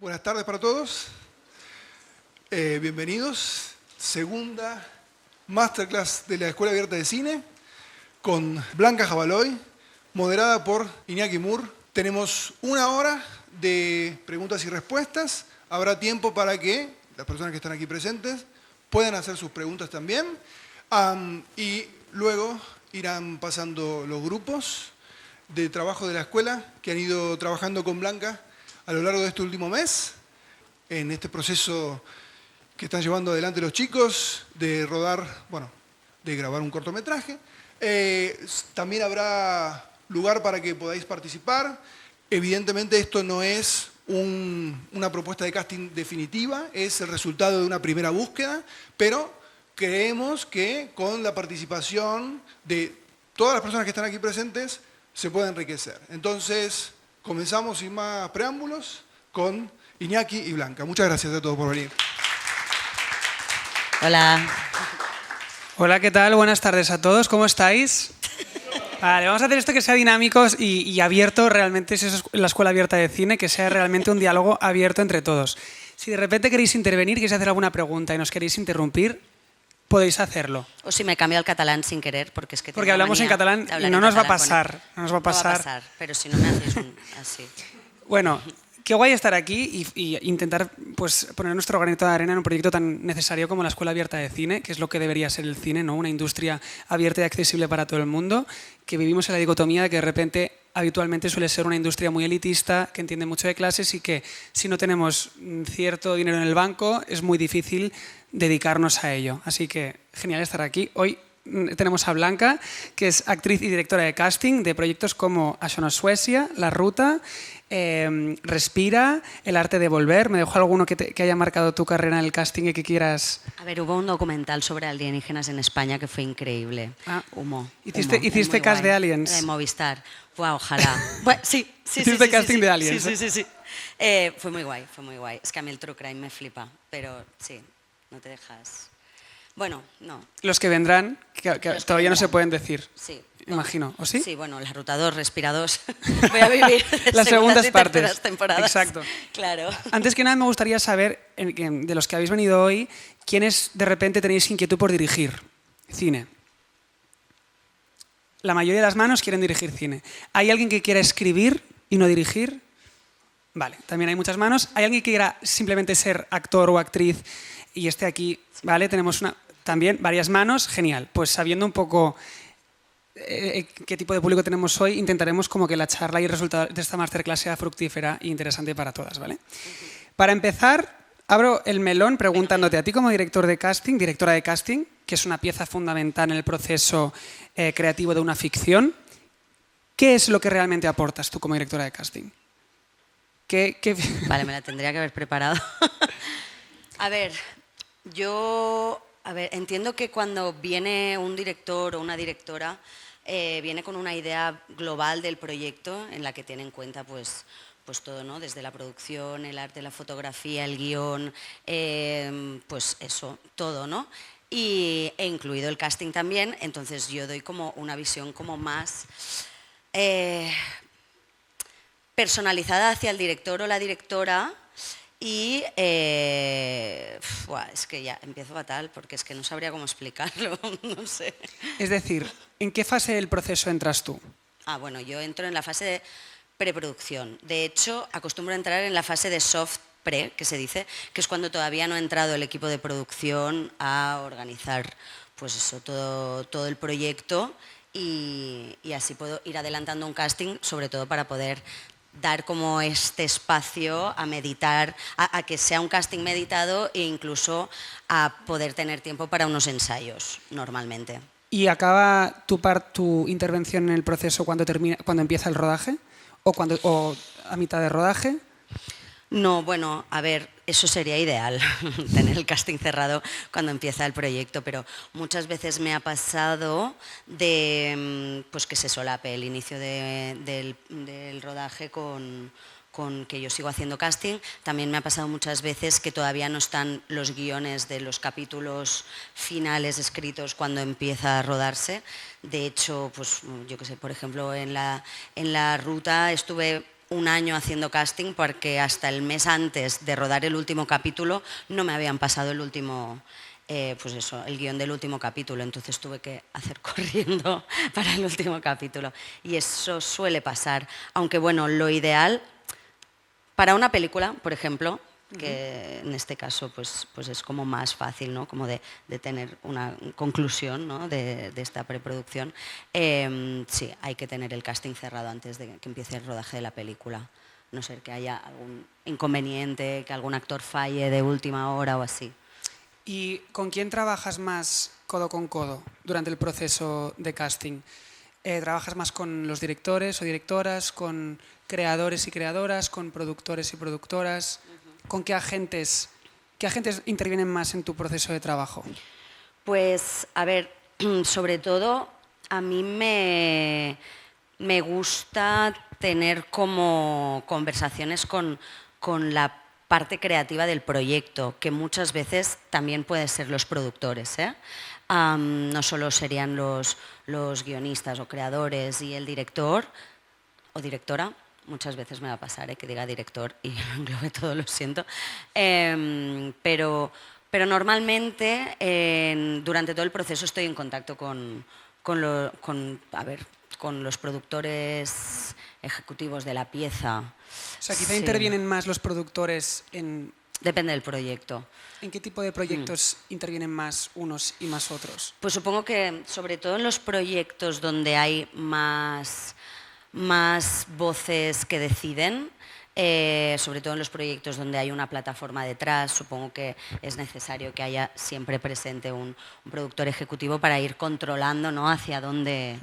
Buenas tardes para todos. Bienvenidos. Segunda masterclass de la Escuela Abierta de Cine con Blanca Jabaloy, moderada por Iñaki Mur. Tenemos una hora de preguntas y respuestas. Habrá tiempo para que las personas que están aquí presentes puedan hacer sus preguntas también. Y luego irán pasando los grupos de trabajo de la escuela que han ido trabajando con Blanca a lo largo de este último mes, en este proceso que están llevando adelante los chicos de rodar, de grabar un cortometraje. También habrá lugar para que podáis participar. Evidentemente esto no es una propuesta de casting definitiva, es el resultado de una primera búsqueda, pero creemos que con la participación de todas las personas que están aquí presentes se puede enriquecer. Entonces, comenzamos sin más preámbulos con Iñaki y Blanca. Muchas gracias a todos por venir. Hola. Hola, ¿qué tal? Buenas tardes a todos. ¿Cómo estáis? Vale, vamos a hacer esto que sea dinámico y abierto realmente, si eso es la Escuela Abierta de Cine, que sea realmente un diálogo abierto entre todos. Si de repente queréis intervenir, queréis hacer alguna pregunta y nos queréis interrumpir, podéis hacerlo. O si me cambio al catalán sin querer, porque es que... Porque hablamos en catalán y no nos va a pasar. No nos va a pasar, pero si no me hacéis así. Bueno, qué guay estar aquí y intentar pues, poner nuestro granito de arena en un proyecto tan necesario como la Escuela Abierta de Cine, que es lo que debería ser el cine, ¿no? Una industria abierta y accesible para todo el mundo, que vivimos en la dicotomía de que de repente habitualmente suele ser una industria muy elitista, que entiende mucho de clases y que si no tenemos cierto dinero en el banco es muy difícil dedicarnos a ello. Así que genial estar aquí. Hoy tenemos a Blanca, que es actriz y directora de casting de proyectos como Això no és Suècia, La Ruta, Respira, El arte de volver. ¿Me dejó alguno que haya marcado tu carrera en el casting y que quieras...? A ver, hubo un documental sobre alienígenas en España que fue increíble. ¿Hiciste cast de Aliens? De Movistar. Wow, ojalá. Bueno, sí. ¿Hiciste casting de Aliens? Sí. Fue muy guay. Es que a mí el true crime me flipa, pero sí, no te dejas... Bueno, no. Los que vendrán, que todavía no se pueden decir. Sí. Imagino, ¿o sí? Sí, bueno, La Ruta 2, Respira 2. Voy a vivir las segundas partes. Temporadas. Exacto. Claro. Antes que nada me gustaría saber, de los que habéis venido hoy, ¿quiénes de repente tenéis inquietud por dirigir cine? La mayoría de las manos quieren dirigir cine. ¿Hay alguien que quiera escribir y no dirigir? Vale, también hay muchas manos. ¿Hay alguien que quiera simplemente ser actor o actriz y esté aquí? Vale, tenemos también varias manos. Genial. Pues sabiendo un poco qué tipo de público tenemos hoy, intentaremos como que la charla y el resultado de esta masterclass sea fructífera e interesante para todas, ¿vale? Para empezar, abro el melón preguntándote a ti como directora de casting, que es una pieza fundamental en el proceso creativo de una ficción, ¿qué es lo que realmente aportas tú como directora de casting? Vale, me la tendría que haber preparado. A ver, entiendo que cuando viene un director o una directora, viene con una idea global del proyecto en la que tiene en cuenta pues todo, ¿no? Desde la producción, el arte, la fotografía, el guión, pues eso, todo, ¿no? E incluido el casting también. Entonces yo doy como una visión como más personalizada hacia el director o la directora. Y es que ya empiezo fatal porque es que no sabría cómo explicarlo, no sé. Es decir, ¿en qué fase del proceso entras tú? Bueno, yo entro en la fase de preproducción. De hecho, acostumbro a entrar en la fase de soft pre, que se dice, que es cuando todavía no ha entrado el equipo de producción a organizar pues eso, todo el proyecto y así puedo ir adelantando un casting, sobre todo para poder dar como este espacio a meditar, a que sea un casting meditado e incluso a poder tener tiempo para unos ensayos normalmente. ¿Y acaba tu intervención en el proceso cuando empieza el rodaje? ¿O a mitad de rodaje? No, bueno, a ver, eso sería ideal, tener el casting cerrado cuando empieza el proyecto, pero muchas veces me ha pasado de pues que se solape el inicio del rodaje con que yo sigo haciendo casting. También me ha pasado muchas veces que todavía no están los guiones de los capítulos finales escritos cuando empieza a rodarse. De hecho, pues yo qué sé, por ejemplo, en la ruta estuve un año haciendo casting porque hasta el mes antes de rodar el último capítulo no me habían pasado el último, pues eso, el guión del último capítulo, entonces tuve que hacer corriendo para el último capítulo. Y eso suele pasar, aunque bueno, lo ideal para una película, por ejemplo, que en este caso pues es como más fácil, ¿no? Como de tener una conclusión, ¿no? de esta preproducción. Sí, hay que tener el casting cerrado antes de que empiece el rodaje de la película. A no ser que haya algún inconveniente, que algún actor falle de última hora o así. ¿Y con quién trabajas más codo con codo durante el proceso de casting? ¿Trabajas más con los directores o directoras, con creadores y creadoras, con productores y productoras? ¿Con qué agentes intervienen más en tu proceso de trabajo? Pues, a ver, sobre todo a mí me gusta tener como conversaciones con la parte creativa del proyecto, que muchas veces también pueden ser los productores, ¿eh? No solo serían los guionistas o creadores y el director o directora. Muchas veces me va a pasar que diga director y lo englobe todo, lo siento. Pero normalmente durante todo el proceso estoy en contacto con los productores ejecutivos de la pieza. O sea, quizá Sí. intervienen más los productores en... Depende del proyecto. ¿En qué tipo de proyectos intervienen más unos y más otros? Pues supongo que sobre todo en los proyectos donde hay más voces que deciden, sobre todo en los proyectos donde hay una plataforma detrás, supongo que es necesario que haya siempre presente un productor ejecutivo para ir controlando, ¿no? hacia dónde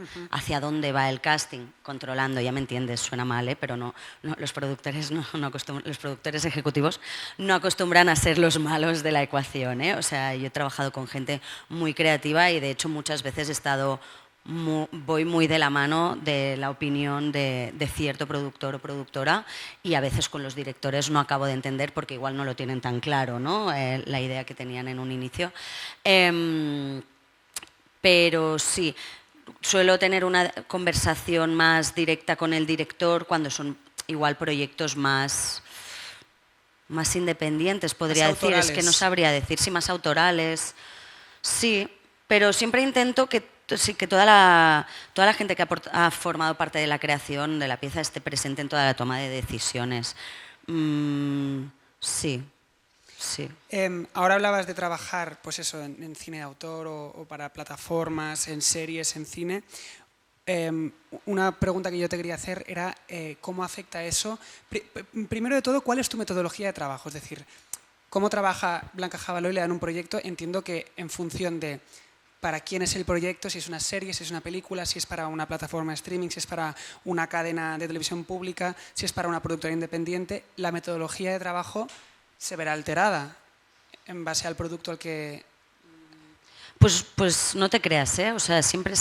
va el casting, controlando, ya me entiendes, suena mal, pero no, los productores los productores ejecutivos no acostumbran a ser los malos de la ecuación, ¿eh? O sea, yo he trabajado con gente muy creativa y de hecho muchas veces he estado voy muy de la mano de la opinión de cierto productor o productora y a veces con los directores no acabo de entender porque igual no lo tienen tan claro, ¿no? La idea que tenían en un inicio. Pero sí, suelo tener una conversación más directa con el director cuando son igual proyectos más independientes, podría decir. Es que no sabría decir si más autorales. Sí, pero siempre intento que toda la gente que ha formado parte de la creación de la pieza esté presente en toda la toma de decisiones. Sí. Ahora hablabas de trabajar pues eso, en cine de autor o para plataformas, en series, en cine. Una pregunta que yo te quería hacer era ¿cómo afecta eso? Primero de todo, ¿cuál es tu metodología de trabajo? Es decir, ¿cómo trabaja Blanca Jabaló y le dan un proyecto? Entiendo que en función de para quién es el proyecto, si es una serie, si es una película, si es para una plataforma de streaming, si es para una cadena de televisión pública, si es para una productora independiente, la metodología de trabajo se verá alterada en base al producto al que... Pues no te creas, ¿eh? O sea, siempre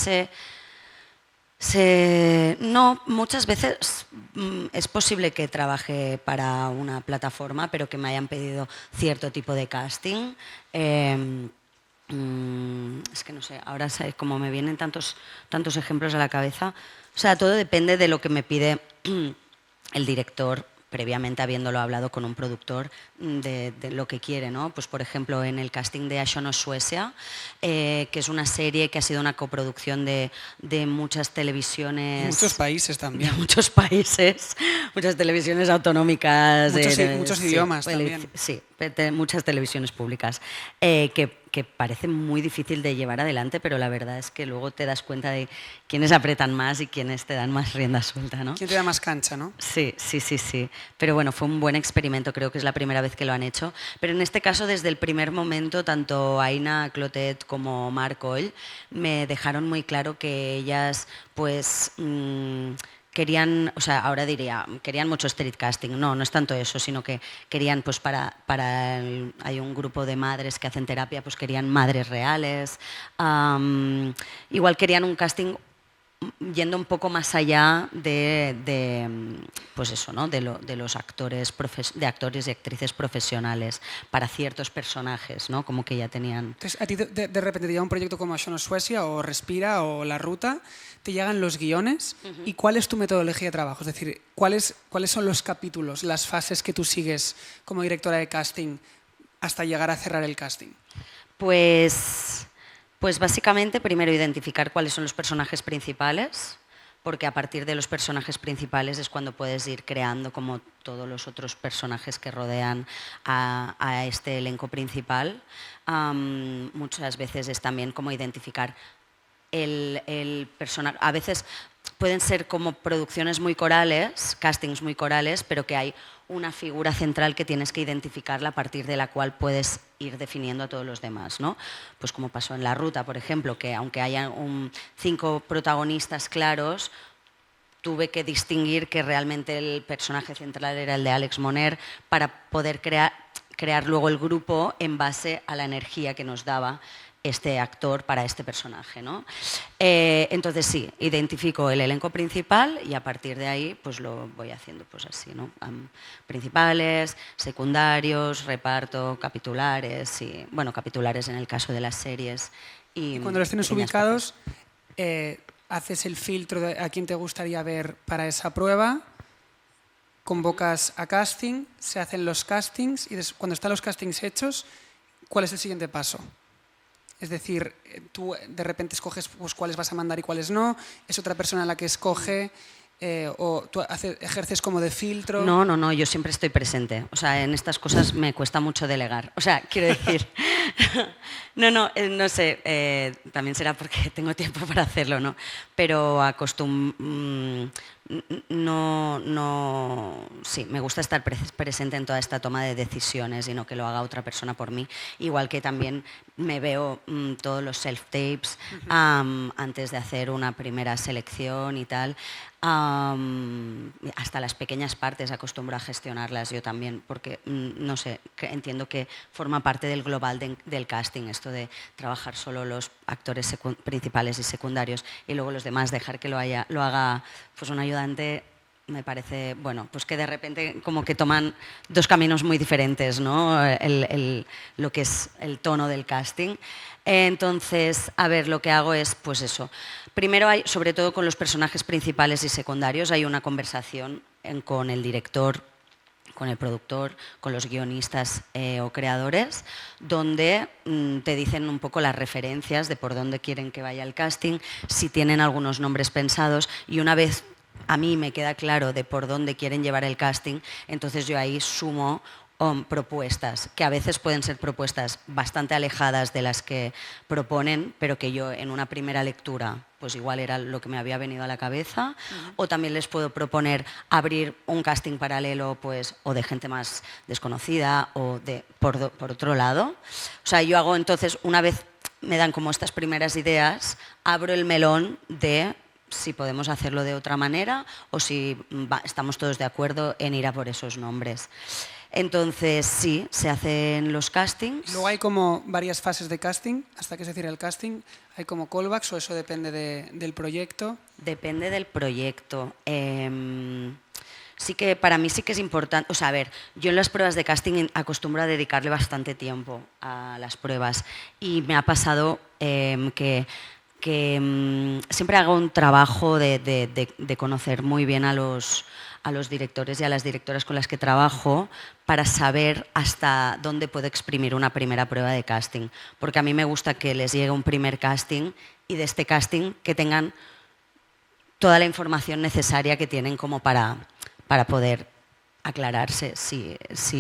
no, muchas veces es posible que trabaje para una plataforma, pero que me hayan pedido cierto tipo de casting. Es que no sé, ahora como me vienen tantos ejemplos a la cabeza. O sea, todo depende de lo que me pide el director previamente habiéndolo hablado con un productor de lo que quiere, ¿no? Pues por ejemplo en el casting de Això no es Suecia, que es una serie que ha sido una coproducción de muchas televisiones... Muchos países también. De muchos países, muchas televisiones autonómicas. Muchos idiomas también. Sí, muchas televisiones públicas, que parece muy difícil de llevar adelante, pero la verdad es que luego te das cuenta de quiénes apretan más y quiénes te dan más rienda suelta, ¿no? ¿Quién te da más cancha, no? Sí. Pero bueno, fue un buen experimento, creo que es la primera vez que lo han hecho. Pero en este caso, desde el primer momento, tanto Aina Clotet como Marc Oll me dejaron muy claro que ellas, pues... querían, o sea, ahora diría, querían mucho street casting. No es tanto eso, sino que querían, pues hay un grupo de madres que hacen terapia, pues querían madres reales. Igual querían un casting yendo un poco más allá pues eso, ¿no? de los actores, de actores y actrices profesionales para ciertos personajes, ¿no? Como que ya tenían... Entonces, a ti de repente te llega un proyecto como Això no es Suecia o Respira o La Ruta, te llegan los guiones y ¿cuál es tu metodología de trabajo? Es decir, ¿cuáles son los capítulos, las fases que tú sigues como directora de casting hasta llegar a cerrar el casting? Pues básicamente primero identificar cuáles son los personajes principales, porque a partir de los personajes principales es cuando puedes ir creando como todos los otros personajes que rodean a este elenco principal. Muchas veces es también como identificar el personaje. A veces pueden ser como producciones muy corales, castings muy corales, pero que hay una figura central que tienes que identificarla a partir de la cual puedes ir definiendo a todos los demás, ¿no? Pues como pasó en La Ruta, por ejemplo, que aunque haya 5 protagonistas claros, tuve que distinguir que realmente el personaje central era el de Àlex Moner para poder crear luego el grupo en base a la energía que nos daba este actor para este personaje, ¿no? Entonces sí, identifico el elenco principal y a partir de ahí pues lo voy haciendo pues así, ¿no? Principales, secundarios, reparto, capitulares y bueno, capitulares en el caso de las series. Y cuando los tienes ubicados, haces el filtro de a quién te gustaría ver para esa prueba, convocas a casting, se hacen los castings y cuando están los castings hechos, ¿cuál es el siguiente paso? Es decir, tú de repente escoges pues, cuáles vas a mandar y cuáles no, es otra persona la que escoge, o tú ejerces como de filtro. No, yo siempre estoy presente. O sea, en estas cosas me cuesta mucho delegar. O sea, quiero decir, no sé, también será porque tengo tiempo para hacerlo, ¿no? Pero sí, me gusta estar presente en toda esta toma de decisiones y no que lo haga otra persona por mí. Igual que también me veo todos los self-tapes antes de hacer una primera selección y tal. Hasta las pequeñas partes acostumbro a gestionarlas yo también, porque, no sé, entiendo que forma parte del global del casting, esto de trabajar solo los actores principales y secundarios y luego los demás dejar que lo haga pues un ayudante. Me parece, bueno, pues que de repente como que toman 2 caminos muy diferentes, ¿no? Lo que es el tono del casting. Entonces, a ver, lo que hago es, pues eso. Primero hay, sobre todo con los personajes principales y secundarios, hay una conversación con el director, con el productor, con los guionistas o creadores, donde te dicen un poco las referencias de por dónde quieren que vaya el casting, si tienen algunos nombres pensados, y una vez a mí me queda claro de por dónde quieren llevar el casting, entonces yo ahí sumo propuestas, que a veces pueden ser propuestas bastante alejadas de las que proponen, pero que yo en una primera lectura pues igual era lo que me había venido a la cabeza, o también les puedo proponer abrir un casting paralelo pues, o de gente más desconocida o por otro lado. O sea, yo hago entonces, una vez me dan como estas primeras ideas, abro el melón de si podemos hacerlo de otra manera o si estamos todos de acuerdo en ir a por esos nombres. Entonces, sí, se hacen los castings. Luego hay como varias fases de casting, hasta que se cierra el casting. ¿Hay como callbacks o eso depende del proyecto? Depende del proyecto. Sí que para mí sí que es importante, o sea, a ver, yo en las pruebas de casting acostumbro a dedicarle bastante tiempo a las pruebas y me ha pasado que siempre hago un trabajo de conocer muy bien a los directores y a las directoras con las que trabajo para saber hasta dónde puedo exprimir una primera prueba de casting. Porque a mí me gusta que les llegue un primer casting y de este casting que tengan toda la información necesaria que tienen como para poder aclararse si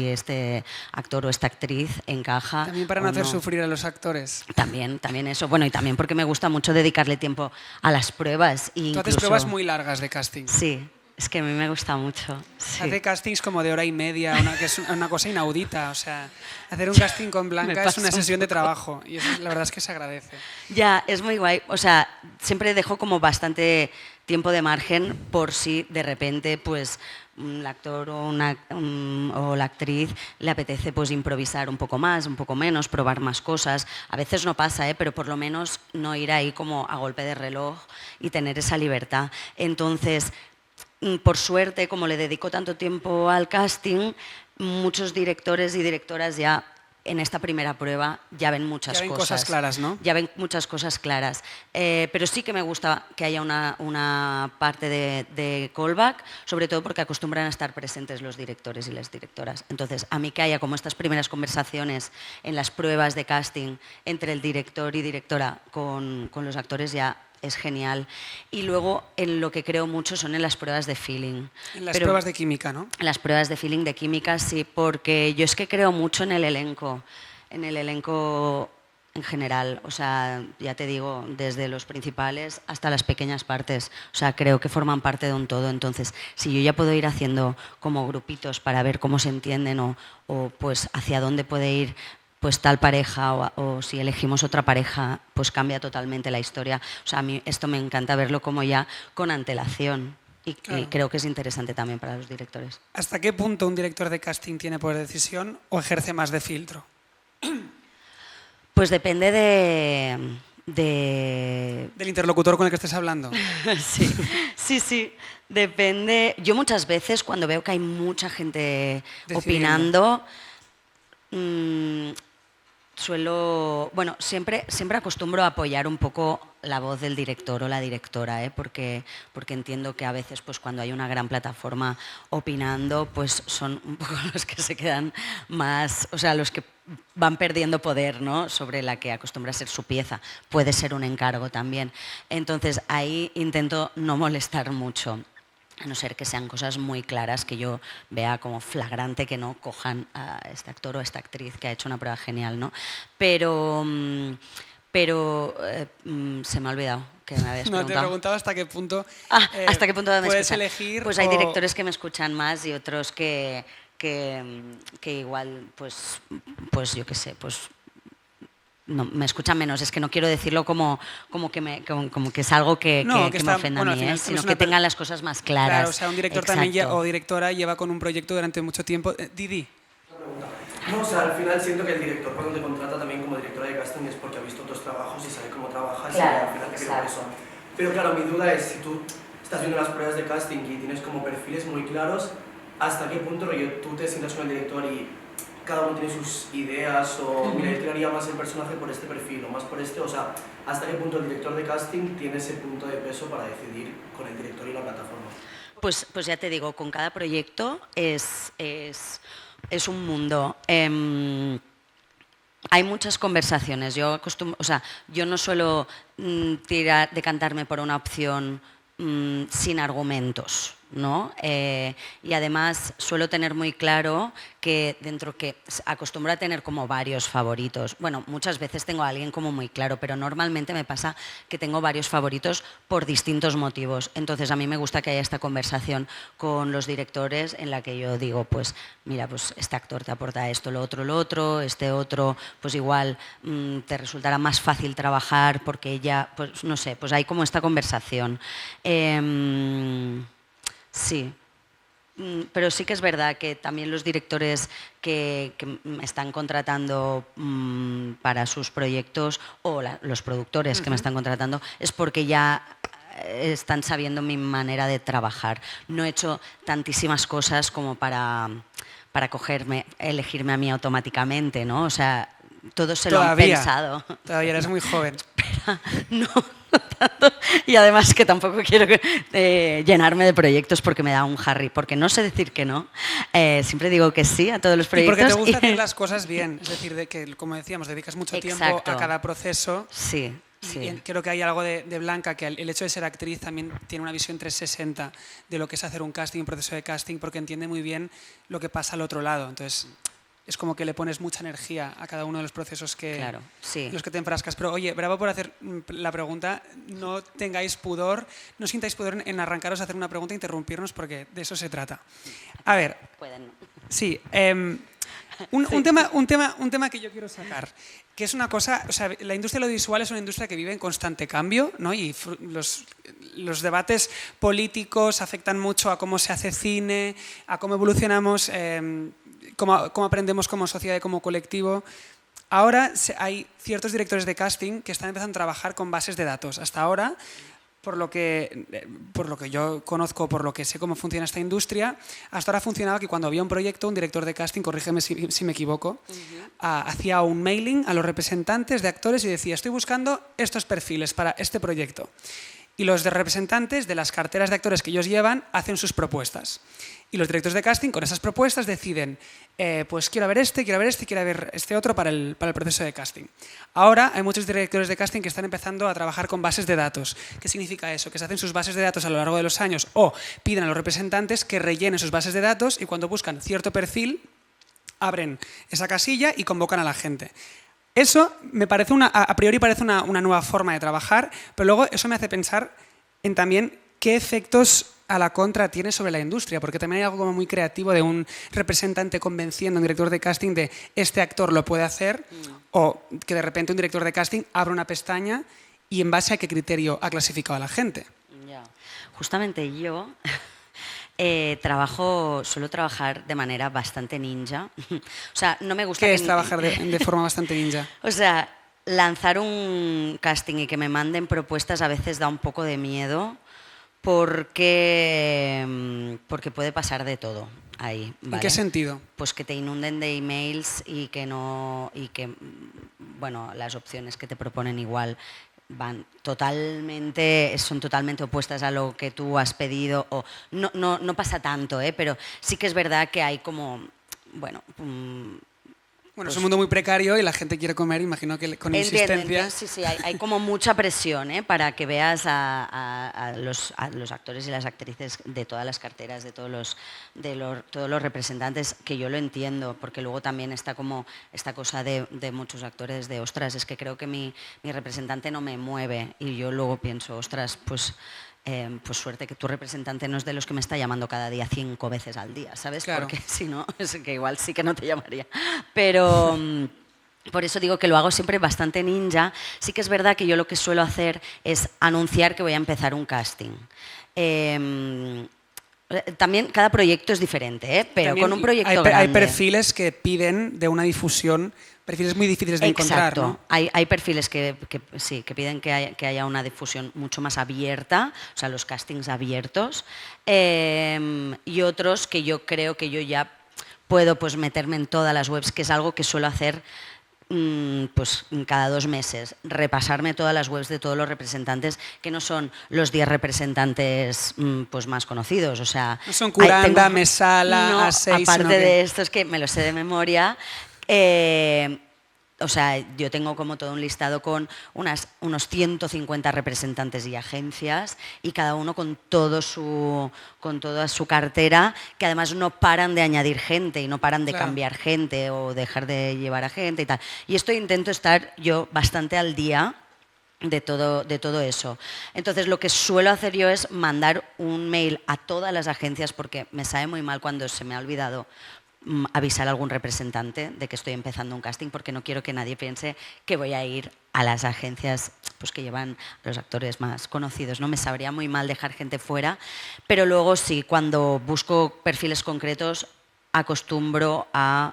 este actor o esta actriz encaja. También para no hacer sufrir a los actores. También eso. Bueno, y también porque me gusta mucho dedicarle tiempo a las pruebas. Tú haces pruebas muy largas de casting. Sí. Es que a mí me gusta mucho. Sí. Hace castings como de hora y media, que es una cosa inaudita. O sea, hacer un casting con Blanca es una sesión de trabajo y eso la verdad es que se agradece. Ya, es muy guay. O sea, siempre dejo como bastante tiempo de margen por si de repente pues el actor o la actriz le apetece pues improvisar un poco más, un poco menos, probar más cosas. A veces no pasa, pero por lo menos no ir ahí como a golpe de reloj y tener esa libertad. Entonces, por suerte, como le dedico tanto tiempo al casting, muchos directores y directoras ya en esta primera prueba ya ven muchas ya ven cosas. Cosas claras, ¿no? Ya ven muchas cosas claras. Pero sí que me gusta que haya una parte de callback, sobre todo porque acostumbran a estar presentes los directores y las directoras. Entonces, a mí que haya como estas primeras conversaciones en las pruebas de casting entre el director y directora con los actores ya es genial. Y luego en lo que creo mucho son en las pruebas de feeling. En las pruebas de química, ¿no? En las pruebas de feeling, de química, sí, porque yo es que creo mucho en el elenco en general. O sea, ya te digo, desde los principales hasta las pequeñas partes. O sea, creo que forman parte de un todo. Entonces, si yo ya puedo ir haciendo como grupitos para ver cómo se entienden o pues hacia dónde puede ir pues tal pareja o si elegimos otra pareja, pues cambia totalmente la historia. O sea, a mí esto me encanta verlo como ya con antelación y creo que es interesante también para los directores. ¿Hasta qué punto un director de casting tiene poder de decisión o ejerce más de filtro? Pues depende del interlocutor con el que estés hablando. Sí. Depende. Yo muchas veces cuando veo que hay mucha gente opinando, siempre acostumbro a apoyar un poco la voz del director o la directora, porque entiendo que a veces pues, cuando hay una gran plataforma opinando, pues son un poco los que se quedan más, o sea, los que van perdiendo poder, ¿no? Sobre la que acostumbra a ser su pieza. Puede ser un encargo también. Entonces ahí intento no molestar mucho. A no ser que sean cosas muy claras que yo vea como flagrante que no cojan a este actor o a esta actriz que ha hecho una prueba genial, ¿no? Pero se me ha olvidado que me habías preguntado. No, te preguntaba hasta qué punto ¿hasta qué punto me puedes escuchan? elegir. Pues hay directores que me escuchan más y otros que igual, pues yo qué sé, pues no, me escuchan menos. Es que no quiero decirlo como que es algo que me ofenda a mí, sino que tengan las cosas más claras. Claro, o sea, un director también o directora lleva con un proyecto durante mucho tiempo. Didi. No, o sea, al final siento que el director cuando te contrata también como directora de casting es porque ha visto otros trabajos y sabe cómo trabajas y al final te por eso. Pero claro, mi duda es, si tú estás viendo las pruebas de casting y tienes como perfiles muy claros, ¿hasta qué punto tú te sientas con el director y cada uno tiene sus ideas o mira, yo tiraría más el personaje por este perfil o más por este? O sea, ¿hasta qué punto el director de casting tiene ese punto de peso para decidir con el director y la plataforma? Pues ya te digo, con cada proyecto es un mundo. Hay muchas conversaciones. Yo no suelo decantarme por una opción sin argumentos, ¿no? Y además suelo tener muy claro que que acostumbro a tener como varios favoritos. Bueno, muchas veces tengo a alguien como muy claro, pero normalmente me pasa que tengo varios favoritos por distintos motivos. Entonces a mí me gusta que haya esta conversación con los directores en la que yo digo, pues mira, pues este actor te aporta esto, lo otro, este otro, pues igual te resultará más fácil trabajar porque ya, pues no sé, pues hay como esta conversación. Sí, pero sí que es verdad que también los directores que me están contratando para sus proyectos o los productores que me están contratando es porque ya están sabiendo mi manera de trabajar. No he hecho tantísimas cosas como para elegirme a mí automáticamente, ¿no? O sea, todos se lo han pensado. Todavía eres muy joven. Espera, no tanto. Y además que tampoco quiero llenarme de proyectos porque me da un Harry, porque no sé decir que no. Siempre digo que sí a todos los proyectos. Y porque te gusta hacer las cosas bien, es decir, de que, como decíamos, dedicas mucho tiempo a cada proceso. Sí. Y creo que hay algo de Blanca, que el hecho de ser actriz también tiene una visión 360 de lo que es hacer un casting, un proceso de casting, porque entiende muy bien lo que pasa al otro lado. Entonces, es como que le pones mucha energía a cada uno de los procesos Claro, sí. en los que te enfrascas. Pero oye, bravo por hacer la pregunta, no tengáis pudor, no sintáis pudor en arrancaros a hacer una pregunta e interrumpirnos porque de eso se trata. A ver, Pueden. sí, un tema que yo quiero sacar, que es una cosa, o sea, la industria audiovisual es una industria que vive en constante cambio, ¿no? Y los debates políticos afectan mucho a cómo se hace cine, a cómo evolucionamos, cómo aprendemos como sociedad y como colectivo. Ahora hay ciertos directores de casting que están empezando a trabajar con bases de datos. Hasta ahora, por lo que yo conozco, por lo que sé cómo funciona esta industria, hasta ahora funcionaba que cuando había un proyecto, un director de casting, corrígeme si me equivoco, hacía un mailing a los representantes de actores y decía, estoy buscando estos perfiles para este proyecto. Y los de representantes de las carteras de actores que ellos llevan hacen sus propuestas. Y los directores de casting con esas propuestas deciden, pues quiero ver quiero ver este otro para el proceso de casting. Ahora hay muchos directores de casting que están empezando a trabajar con bases de datos. ¿Qué significa eso? Que se hacen sus bases de datos a lo largo de los años o piden a los representantes que rellenen sus bases de datos y cuando buscan cierto perfil abren esa casilla y convocan a la gente. Eso me parece a priori parece una nueva forma de trabajar, pero luego eso me hace pensar en también qué efectos a la contra tiene sobre la industria, porque también hay algo como muy creativo de un representante convenciendo a un director de casting de este actor lo puede hacer, o que de repente un director de casting abre una pestaña y en base a qué criterio ha clasificado a la gente. Ya. Justamente yo suelo trabajar de manera bastante ninja. O sea, no me gusta... ¿Qué es trabajar de forma bastante ninja? O sea, lanzar un casting y que me manden propuestas a veces da un poco de miedo porque puede pasar de todo ahí. ¿Vale? ¿En qué sentido? Pues que te inunden de emails y que bueno, las opciones que te proponen igual son totalmente opuestas a lo que tú has pedido. O no pasa tanto, pero sí que es verdad que hay como, bueno... Bueno, es un mundo muy precario y la gente quiere comer, imagino que con insistencia. Sí, hay como mucha presión para que veas a los actores y las actrices de todas las carteras, de todos los representantes, que yo lo entiendo, porque luego también está como esta cosa de muchos actores de, ostras, es que creo que mi representante no me mueve, y yo luego pienso, ostras, pues suerte que tu representante no es de los que me está llamando cada día 5 veces al día, ¿sabes? Claro. Porque si no, es que igual sí que no te llamaría. Pero por eso digo que lo hago siempre bastante ninja. Sí que es verdad que yo lo que suelo hacer es anunciar que voy a empezar un casting. También cada proyecto es diferente, pero también con un proyecto grande... Hay perfiles que piden de una difusión, perfiles muy difíciles de encontrar, ¿no? Hay perfiles que piden que haya una difusión mucho más abierta, o sea, los castings abiertos, y otros que yo creo que yo ya puedo pues meterme en todas las webs, que es algo que suelo hacer pues cada 2 meses, repasarme todas las webs de todos los representantes, que no son los 10 representantes pues más conocidos, o sea... No son Curanda, Mesala, A6... Aparte de estos que me los sé de memoria, o sea, yo tengo como todo un listado con unos 150 representantes y agencias, y cada uno con toda su cartera, que además no paran de añadir gente y no paran de cambiar gente o dejar de llevar a gente y tal. Y esto intento estar yo bastante al día de todo eso. Entonces, lo que suelo hacer yo es mandar un mail a todas las agencias, porque me sabe muy mal cuando se me ha olvidado avisar a algún representante de que estoy empezando un casting, porque no quiero que nadie piense que voy a ir a las agencias pues, que llevan a los actores más conocidos, ¿no? Me sabría muy mal dejar gente fuera, pero luego sí, cuando busco perfiles concretos, acostumbro a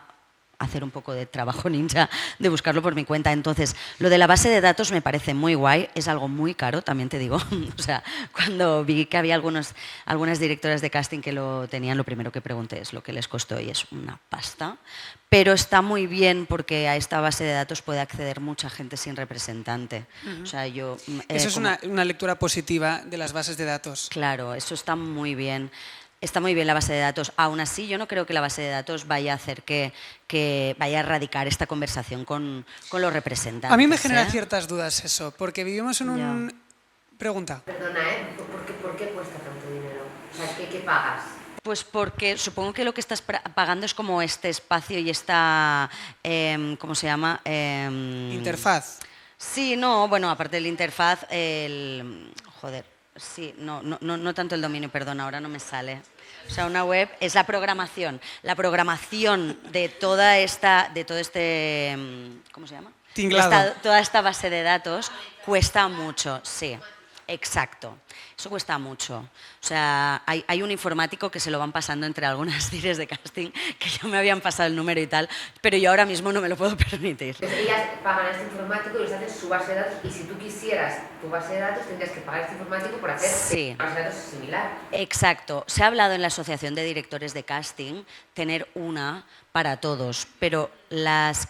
hacer un poco de trabajo ninja, de buscarlo por mi cuenta. Entonces, lo de la base de datos me parece muy guay, es algo muy caro, también te digo. O sea, cuando vi que había algunas directoras de casting que lo tenían, lo primero que pregunté es lo que les costó, y es una pasta. Pero está muy bien porque a esta base de datos puede acceder mucha gente sin representante. O sea, eso es una lectura positiva de las bases de datos. Claro, eso está muy bien. Está muy bien la base de datos. Aún así, yo no creo que la base de datos vaya a hacer que vaya a erradicar esta conversación con los representantes. A mí me genera ciertas dudas eso, porque vivimos en un... Pregunta. Perdona, ¿por qué cuesta tanto dinero? O sea, ¿qué pagas? Pues porque supongo que lo que estás pagando es como este espacio y esta, ¿cómo se llama? Interfaz. Sí, no, bueno, aparte del interfaz, joder, sí, no tanto el dominio, perdón, ahora no me sale. O sea, una web es la programación de todo este, ¿cómo se llama? Tinglado. Toda esta base de datos cuesta mucho, sí, exacto. Eso cuesta mucho. O sea, hay un informático que se lo van pasando entre algunas series de casting que ya me habían pasado el número y tal, pero yo ahora mismo no me lo puedo permitir. Entonces, ellas pagan a este informático y les hacen su base de datos, y si tú quisieras tu base de datos tendrías que pagar a este informático por hacer una base de datos similar. Exacto. Se ha hablado en la Asociación de Directores de Casting tener una para todos, pero las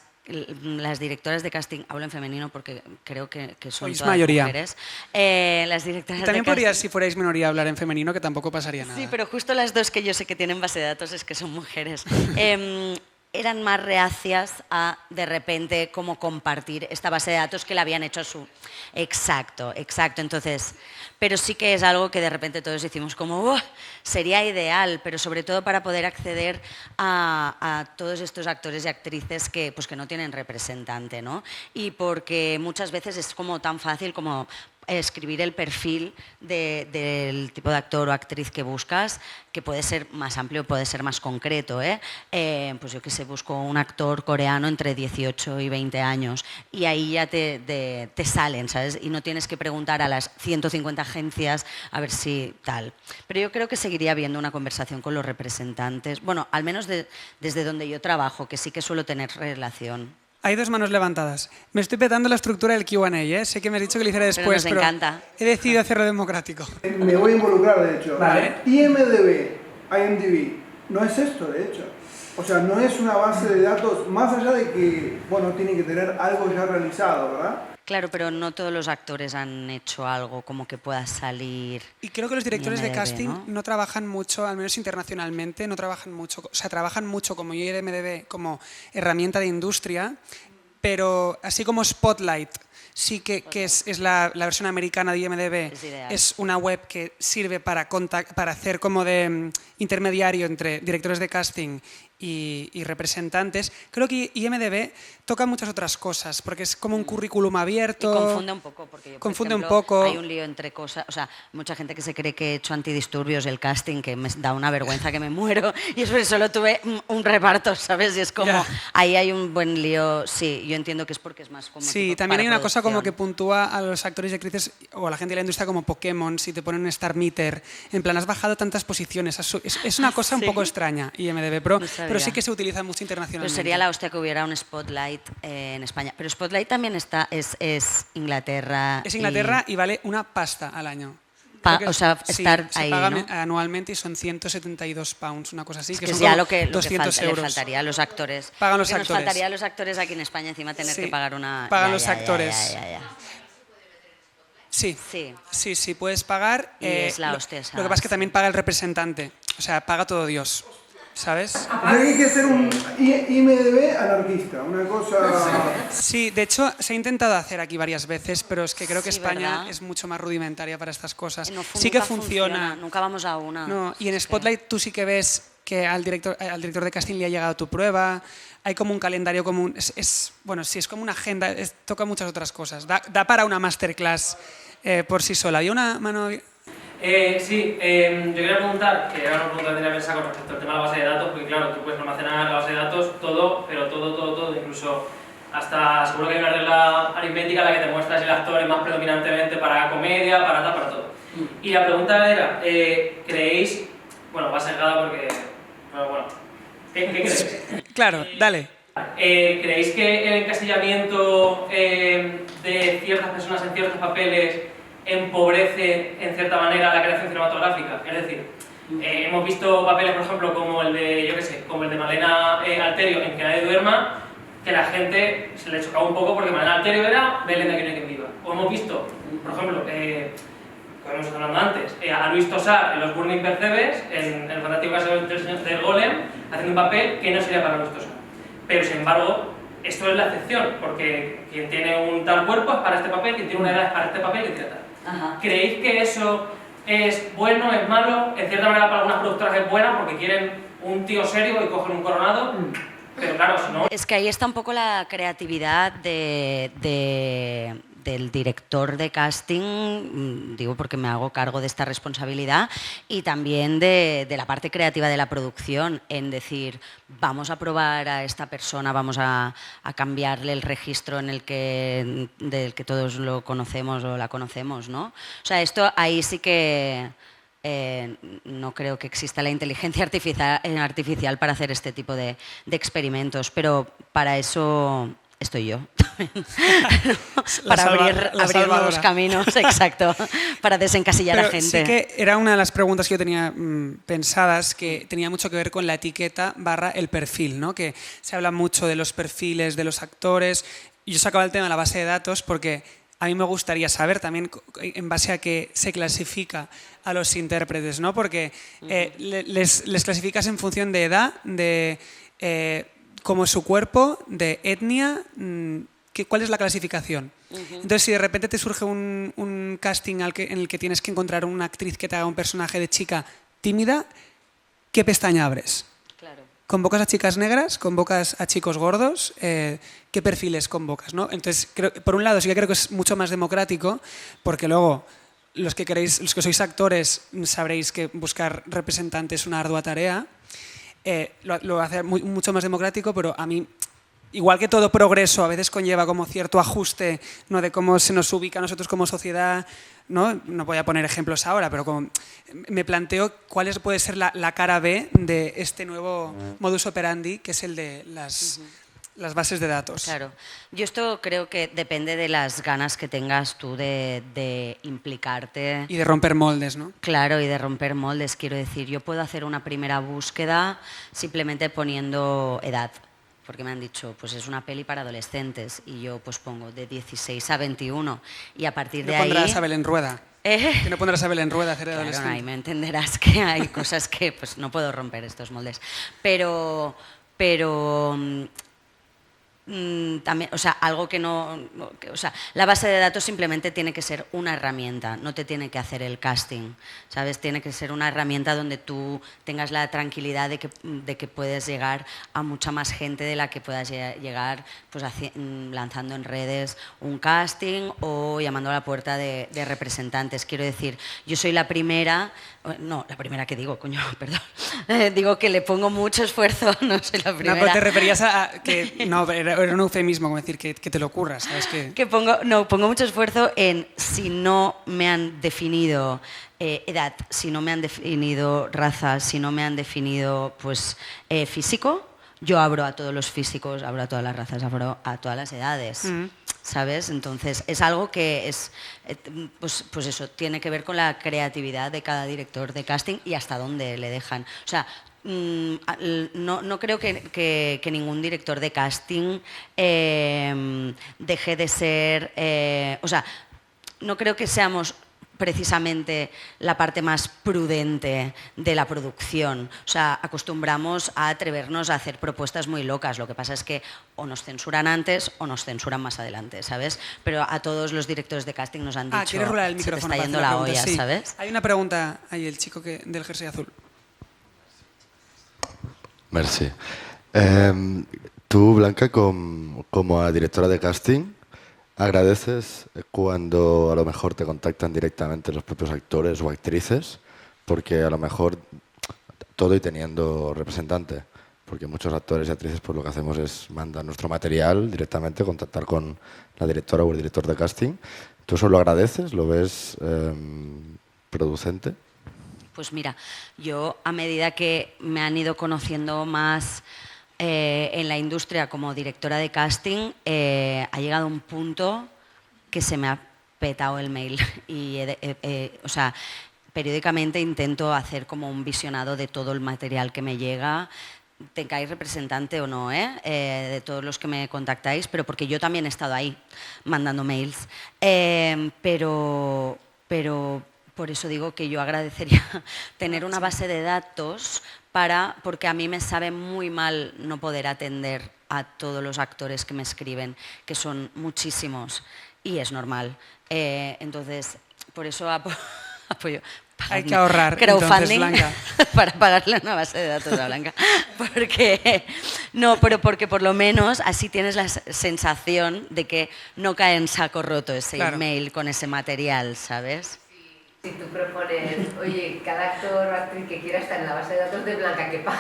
directoras de casting, hablo en femenino porque creo que son Sois todas mayoría. Mujeres. Las directoras También de podrías, casting, si fuerais minoría, hablar en femenino, que tampoco pasaría nada. sí, pero justo las dos que yo sé que tienen base de datos es que son mujeres. Eran más reacias a, de repente, como compartir esta base de datos que le habían hecho a su... Exacto. Entonces, pero sí que es algo que de repente todos decimos como, sería ideal, pero sobre todo para poder acceder a todos estos actores y actrices que no tienen representante, ¿no? Y porque muchas veces es como tan fácil como escribir el perfil del tipo de actor o actriz que buscas, que puede ser más amplio, puede ser más concreto, pues yo que sé, busco un actor coreano entre 18 y 20 años y ahí ya te salen, ¿sabes? Y no tienes que preguntar a las 150 agencias a ver si tal. Pero yo creo que seguiría habiendo una conversación con los representantes, bueno, al menos desde donde yo trabajo, que sí que suelo tener relación. Hay dos manos levantadas. Me estoy petando la estructura del Q&A, ¿eh? Sé que me has dicho que lo hiciera después, nos encanta. he decidido hacerlo democrático. Me voy a involucrar, de hecho. Vale. IMDb, no es esto, de hecho. O sea, no es una base de datos, más allá de que, bueno, tiene que tener algo ya realizado, ¿verdad? Claro, pero no todos los actores han hecho algo como que pueda salir. Y creo que los directores de IMDb, casting ¿no? no trabajan mucho, al menos internacionalmente, no trabajan mucho. O sea, trabajan mucho como IMDb, como herramienta de industria, pero así como Spotlight, sí que es la versión americana de IMDb, es una web que sirve para hacer como de intermediario entre directores de casting y representantes. Creo que IMDb toca muchas otras cosas, porque es como un currículum abierto. Y confunde un poco, porque yo, por confunde ejemplo, un poco. hay un lío entre cosas, o sea, mucha gente que se cree que he hecho antidisturbios el casting, que me da una vergüenza que me muero, y eso solo tuve un reparto, ¿sabes? Y es como, ahí hay un buen lío, sí, yo entiendo que es porque es más como Sí, tipo también para hay una cosa como que producción. puntúa a los actores y actrices o a la gente de la industria como Pokémon, si te ponen un Star Meter, en plan, has bajado tantas posiciones, es una cosa un poco extraña, IMDb, pero sí que se utiliza mucho internacionalmente. Pero sería la hostia que hubiera un Spotlight en España. Pero Spotlight también es Inglaterra. Es Inglaterra y vale una pasta al año. O sea, estar se ahí, paga ¿no? anualmente y son 172 pounds, una cosa así. Es que que son ya como lo que 200 le euros. faltaría a los actores. Pagan los Que actores. Nos faltaría a los actores aquí en España encima tener Sí, que pagar una... pagan los actores. Ya. Sí. Sí. Sí, puedes pagar. Y es la hostia esa, lo que pasa es que sí. también paga el representante. O sea, paga todo Dios. ¿Sabes? Hay que ser un IMDb anarquista, una cosa... Sí, de hecho se ha intentado hacer aquí varias veces, pero es que creo que Sí, España ¿verdad? es mucho más rudimentaria para estas cosas. Sí Nunca que funciona. Nunca vamos a una. No, y en Spotlight tú sí que ves que al director de casting le ha llegado tu prueba, hay como un calendario común, bueno, sí, es como una agenda, toca muchas otras cosas. Da para una masterclass por sí sola. ¿Había una mano? Sí, yo quería preguntar, que era una pregunta que tenía pensada con respecto al tema de la base de datos, porque claro, tú puedes almacenar la base de datos todo, pero todo, incluso hasta seguro que hay una regla aritmética en la que te muestra si el actor es más predominantemente para comedia, para todo. Y la pregunta era, ¿creéis, bueno, va sesgada porque, bueno, ¿qué creéis? Claro, dale. ¿Creéis que el encasillamiento de ciertas personas en ciertos papeles empobrece en cierta manera la creación cinematográfica? Es decir, hemos visto papeles, por ejemplo, como el de, yo qué sé, como el de Malena Alterio en Que nadie duerma, que la gente se le chocaba un poco porque Malena Alterio era Belén de Aquí no hay quien viva. O hemos visto, por ejemplo, como hemos estado hablando antes, a Luis Tosar en Los Burning Percebes, en el fantástico caso del Golem, haciendo un papel que no sería para Luis Tosar. Pero, sin embargo, esto es la excepción, porque quien tiene un tal cuerpo es para este papel, quien tiene una edad es para este papel, quien tiene tal. Ajá. ¿Creéis que eso es bueno, es malo, en cierta manera para algunas productoras es buena porque quieren un tío serio y cogen un coronado, pero claro, si no... Es que ahí está un poco la creatividad del director de casting, digo porque me hago cargo de esta responsabilidad, y también de la parte creativa de la producción, en decir, vamos a probar a esta persona, vamos a cambiarle el registro del que todos lo conocemos o la conocemos, ¿no? O sea, esto ahí sí que... no creo que exista la inteligencia artificial para hacer este tipo de experimentos, pero para eso estoy yo. Para abrir nuevos caminos, exacto, para desencasillar a gente. Sí que era una de las preguntas que yo tenía pensadas, que tenía mucho que ver con la etiqueta / el perfil, ¿no? Que se habla mucho de los perfiles de los actores. Yo sacaba el tema de la base de datos porque a mí me gustaría saber también en base a qué se clasifica a los intérpretes, ¿no? Porque les clasificas en función de edad, de cómo es su cuerpo, de etnia, ¿cuál es la clasificación? Entonces, si de repente te surge un casting en el que tienes que encontrar una actriz que te haga un personaje de chica tímida, ¿qué pestaña abres? Claro. ¿Convocas a chicas negras? ¿Convocas a chicos gordos? ¿Qué perfiles convocas, ¿no? Entonces, por un lado, sí que creo que es mucho más democrático, porque luego los que sois actores sabréis que buscar representantes es una ardua tarea. Lo hace mucho más democrático, pero a mí, igual que todo progreso, a veces conlleva como cierto ajuste, ¿no? De cómo se nos ubica a nosotros como sociedad, ¿no? No voy a poner ejemplos ahora, pero como me planteo cuál puede ser la cara B de este nuevo modus operandi, que es el de las bases de datos. Claro. Yo esto creo que depende de las ganas que tengas tú de implicarte. Y de romper moldes, ¿no? Claro, y de romper moldes, quiero decir. Yo puedo hacer una primera búsqueda simplemente poniendo edad, porque me han dicho, pues es una peli para adolescentes, y yo pues pongo de 16 a 21, y a partir de ahí... No pondrás a Belén Rueda. Que no pondrás a Belén Rueda a hacer de claro, adolescente. ahí me entenderás que hay cosas que pues no puedo romper estos moldes. Pero también, o sea, algo que no... o sea, la base de datos simplemente tiene que ser una herramienta, no te tiene que hacer el casting, ¿sabes? Tiene que ser una herramienta donde tú tengas la tranquilidad de que puedes llegar a mucha más gente de la que puedas llegar pues, lanzando en redes un casting o llamando a la puerta de representantes. Quiero decir, yo soy la primera... No, la primera que digo, coño, perdón. Digo que le pongo mucho esfuerzo, no soy la primera. No, pero te referías a que... No, era un eufemismo, como decir que te lo ocurra, ¿sabes? Pongo mucho esfuerzo en, si no me han definido edad, si no me han definido raza, si no me han definido pues, físico, yo abro a todos los físicos, abro a todas las razas, abro a todas las edades. ¿Sabes? Entonces, es algo que es, pues eso, tiene que ver con la creatividad de cada director de casting y hasta dónde le dejan. O sea, no creo que ningún director de casting deje de ser... o sea, no creo que seamos precisamente la parte más prudente de la producción. O sea, acostumbramos a atrevernos a hacer propuestas muy locas. Lo que pasa es que o nos censuran antes o nos censuran más adelante, ¿sabes? Pero a todos los directores de casting nos han dicho, ¿quieres rular el micrófono? se te está yendo la olla, sí. ¿sabes? Hay una pregunta ahí, el chico del jersey azul. Merci. Tú, Blanca, como a directora de casting, ¿agradeces cuando a lo mejor te contactan directamente los propios actores o actrices? Porque a lo mejor, todo y teniendo representante, porque muchos actores y actrices pues lo que hacemos es mandar nuestro material directamente, contactar con la directora o el director de casting. ¿Tú eso lo agradeces? ¿Lo ves producente? Pues mira, yo a medida que me han ido conociendo más en la industria como directora de casting, ha llegado un punto que se me ha petado el mail y o sea, periódicamente intento hacer como un visionado de todo el material que me llega, tengáis representante o no, de todos los que me contactáis, pero porque yo también he estado ahí mandando mails, pero por eso digo que yo agradecería tener una base de datos porque a mí me sabe muy mal no poder atender a todos los actores que me escriben, que son muchísimos, y es normal. Entonces, por eso apoyo. Hay que ahorrar, crowdfunding entonces, Blanca. para pagarle una base de datos a Blanca. Porque por lo menos así tienes la sensación de que no cae en saco roto ese email con ese material, ¿sabes? Si tú propones, oye, cada actor o actriz que quiera estar en la base de datos de Blanca, que pague.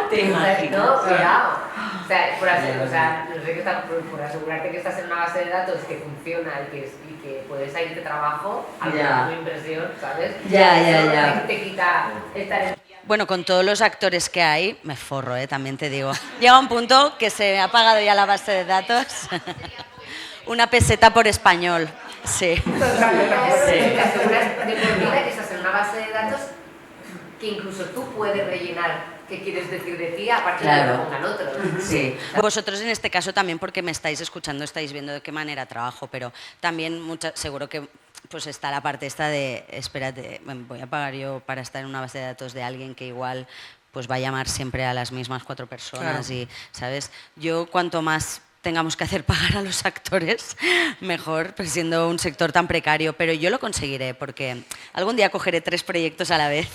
Te imaginas. No, cuidado. O sea, por asegurarte que estás en una base de datos que funciona y que puedes salir de trabajo, alguna inversión, ¿sabes? Ya. Te quita estar en... Bueno, con todos los actores que hay, me forro, también te digo. Llega un punto que se ha pagado ya la base de datos. Una peseta por español, sí. Te aseguras de por vida que estás en una base de datos que incluso tú puedes rellenar qué quieres decir de ti, aparte de que lo pongan otros. Sí. Vosotros en este caso también, porque me estáis escuchando, estáis viendo de qué manera trabajo, pero también seguro que pues está la parte esta de, espérate, voy a pagar yo para estar en una base de datos de alguien que igual pues va a llamar siempre a las mismas 4 personas y, ¿sabes? Yo cuanto más tengamos que hacer pagar a los actores, mejor, pues siendo un sector tan precario, pero yo lo conseguiré porque algún día cogeré 3 proyectos a la vez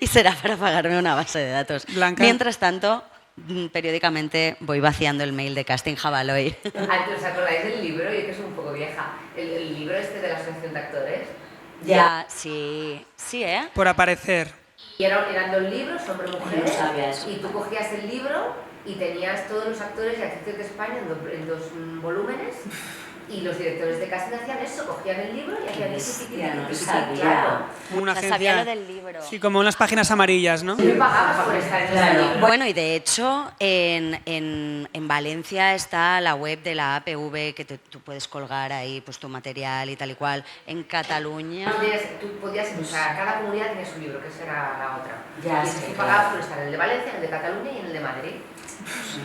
y será para pagarme una base de datos. Blanca. Mientras tanto, periódicamente voy vaciando el mail de Casting Jabaloy. ¿Os acordáis del libro? Yo que soy un poco vieja. El libro este de la Asociación de Actores. Ya, sí, ¿eh? Por aparecer. Y eran 2 libros, hombre-mujer, No sabía eso. y tú cogías el libro y tenías todos los actores y actrices de España en 2 volúmenes, y los directores de casting hacían eso, cogían el libro y hacían eso. Claro. Una Sabía agencia, lo del libro. sí, como unas páginas amarillas, ¿no? Tú me pagabas por estar en ese libro. Bueno, y de hecho, en Valencia está la web de la APV que tú puedes colgar ahí pues tu material y tal y cual. En Cataluña... Tú podías, o sea, cada comunidad tenía su libro, que esa era la otra. Ya, y sí, tú claro. pagabas por estar en el de Valencia, en el de Cataluña y en el de Madrid.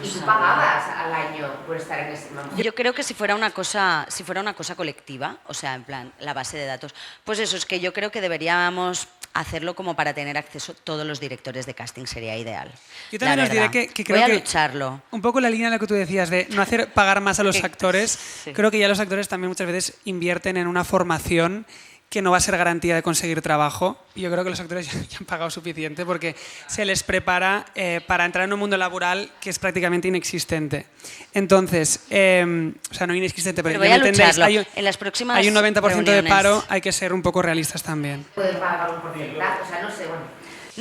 Y tú pagabas al año por estar en ese momento. Yo creo que si fuera una cosa colectiva, o sea, en plan, la base de datos, pues eso, es que yo creo que deberíamos hacerlo como para tener acceso todos los directores de casting, sería ideal. Yo también la os diré verdad. que creo Voy a que lucharlo. un poco la línea de lo que tú decías de no hacer pagar más a los actores, Sí. creo que ya los actores también muchas veces invierten en una formación que no va a ser garantía de conseguir trabajo. Y yo creo que los actores ya han pagado suficiente porque se les prepara para entrar en un mundo laboral que es prácticamente inexistente. Entonces, o sea, no inexistente, pero voy ya a me entendéis, lucharlo. En las próximas hay un 90% de reuniones. paro, hay que ser un poco realistas también. Pueden pagar un porcentaje, o sea, no sé, bueno.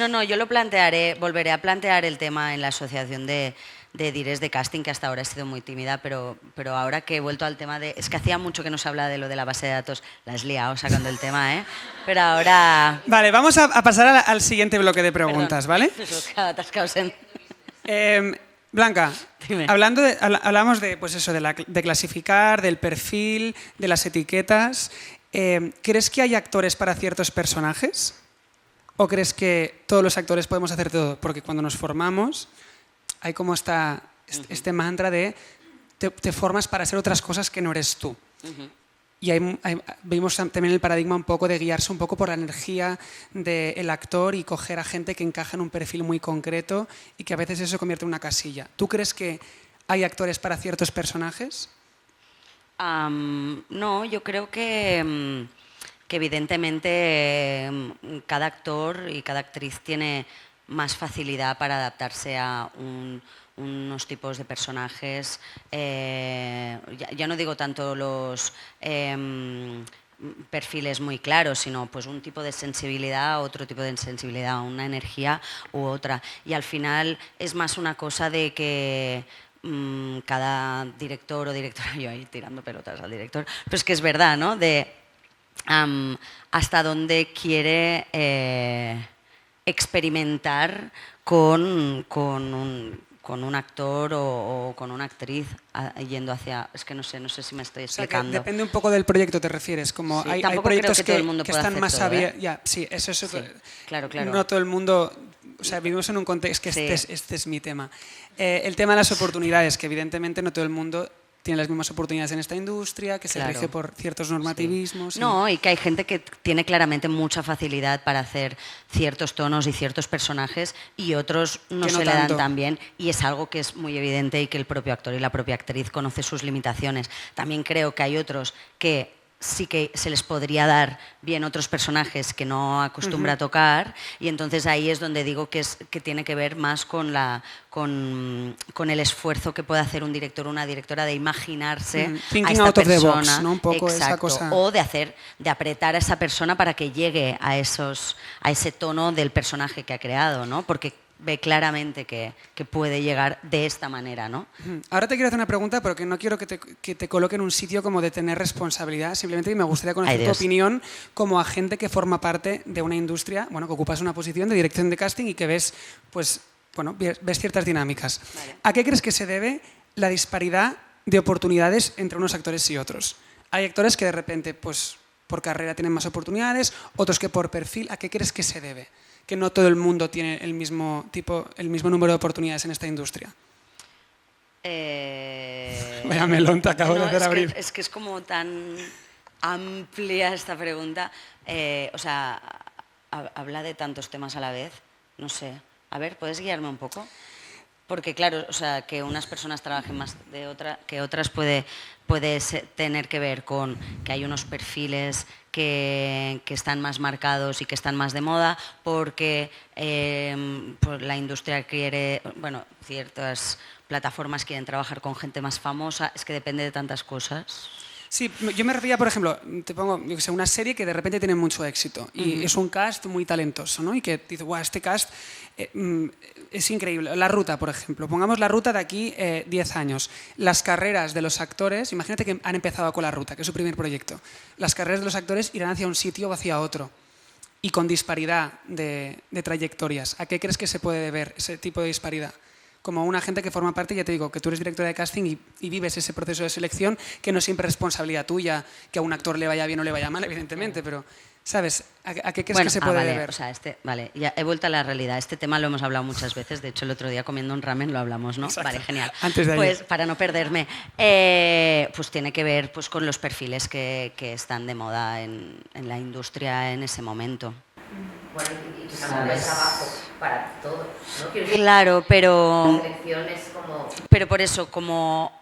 No, yo lo plantearé, volveré a plantear el tema en la asociación de Dires de Casting, que hasta ahora he sido muy tímida, pero ahora que he vuelto al tema de... Es que hacía mucho que no se habla de lo de la base de datos, la has liado sacando el tema, ¿eh? Pero ahora... Vale, vamos a pasar al siguiente bloque de preguntas, ¿vale? Los atascados en... Blanca, Dime. hablamos de, pues eso, de clasificar, del perfil, de las etiquetas. ¿Crees que hay actores para ciertos personajes? ¿O crees que todos los actores podemos hacer todo? Porque cuando nos formamos hay como este mantra de te formas para ser otras cosas que no eres tú. Y vimos también el paradigma un poco de guiarse un poco por la energía del actor y coger a gente que encaja en un perfil muy concreto y que a veces eso convierte en una casilla. ¿Tú crees que hay actores para ciertos personajes? No, yo creo que evidentemente cada actor y cada actriz tiene más facilidad para adaptarse a unos tipos de personajes. Ya no digo tanto los perfiles muy claros, sino pues un tipo de sensibilidad, otro tipo de sensibilidad, una energía u otra. Y al final es más una cosa de que cada director o directora, yo ahí tirando pelotas al director, pero es que es verdad, ¿no? De hasta dónde quiere experimentar con un actor o con una actriz yendo hacia... Es que no sé si me estoy explicando. O sea, que depende un poco del proyecto, ¿te refieres? Como Sí, hay tampoco proyectos creo que todo el mundo que pueda están hacer más todo, abiertos. ¿eh? Ya, sí, eso. Sí, claro. No todo el mundo... O sea, vivimos en un contexto que Sí. este es mi tema. El tema de las oportunidades, que evidentemente no todo el mundo tiene las mismas oportunidades en esta industria, que se Claro. rige por ciertos normativismos. Sí. No, y que hay gente que tiene claramente mucha facilidad para hacer ciertos tonos y ciertos personajes y otros no Que no se le tanto. dan tan bien, y es algo que es muy evidente y que el propio actor y la propia actriz conoce sus limitaciones. También creo que hay otros que sí que se les podría dar bien otros personajes que no acostumbra a tocar, y entonces ahí es donde digo que tiene que ver más con el esfuerzo que puede hacer un director o una directora de imaginarse a Thinking esta out of the persona, box, ¿no? Un poco esa exacto, cosa. o de apretar a esa persona para que llegue a ese tono del personaje que ha creado, ¿no? Porque ve claramente que puede llegar de esta manera, ¿no? Ahora te quiero hacer una pregunta, pero que no quiero que te coloque en un sitio como de tener responsabilidad, simplemente me gustaría conocer tu opinión como agente que forma parte de una industria, bueno, que ocupas una posición de dirección de casting y que ves, pues, bueno, ves ciertas dinámicas. Vale. ¿A qué crees que se debe la disparidad de oportunidades entre unos actores y otros? Hay actores que de repente, pues, por carrera tienen más oportunidades, otros que por perfil. ¿A qué crees que se debe? Que no todo el mundo tiene el mismo número de oportunidades en esta industria. Vaya melón te acabo de hacer abrir. Es que es como tan amplia esta pregunta. O sea, habla de tantos temas a la vez. No sé. A ver, ¿puedes guiarme un poco? Porque claro, o sea, que unas personas trabajen más que otras puede tener que ver con que hay unos perfiles que están más marcados y que están más de moda, porque pues la industria quiere, bueno, ciertas plataformas quieren trabajar con gente más famosa, es que depende de tantas cosas. Sí, yo me refería, por ejemplo, te pongo una serie que de repente tiene mucho éxito y es un cast muy talentoso, ¿no? Y que dices, guau, este cast es increíble. La Ruta, por ejemplo. Pongamos La Ruta de aquí 10 años. Las carreras de los actores, imagínate que han empezado con La Ruta, que es su primer proyecto. Las carreras de los actores irán hacia un sitio o hacia otro. Y con disparidad de trayectorias. ¿A qué crees que se puede deber ese tipo de disparidad? Como una gente que forma parte, ya te digo, que tú eres directora de casting y vives ese proceso de selección, que no siempre es responsabilidad tuya, que a un actor le vaya bien o le vaya mal, evidentemente, pero, ¿sabes? ¿A qué crees que se puede deber? O sea, vale, ya he vuelto a la realidad. Este tema lo hemos hablado muchas veces, de hecho el otro día comiendo un ramen lo hablamos, ¿no? Exacto. Vale, genial. Antes de ayer. Pues para no perderme, pues tiene que ver pues, con los perfiles que están de moda en la industria en ese momento. Bueno, y que también hay trabajo para todos, ¿no? Claro, pero... La selección es como... Pero por eso, como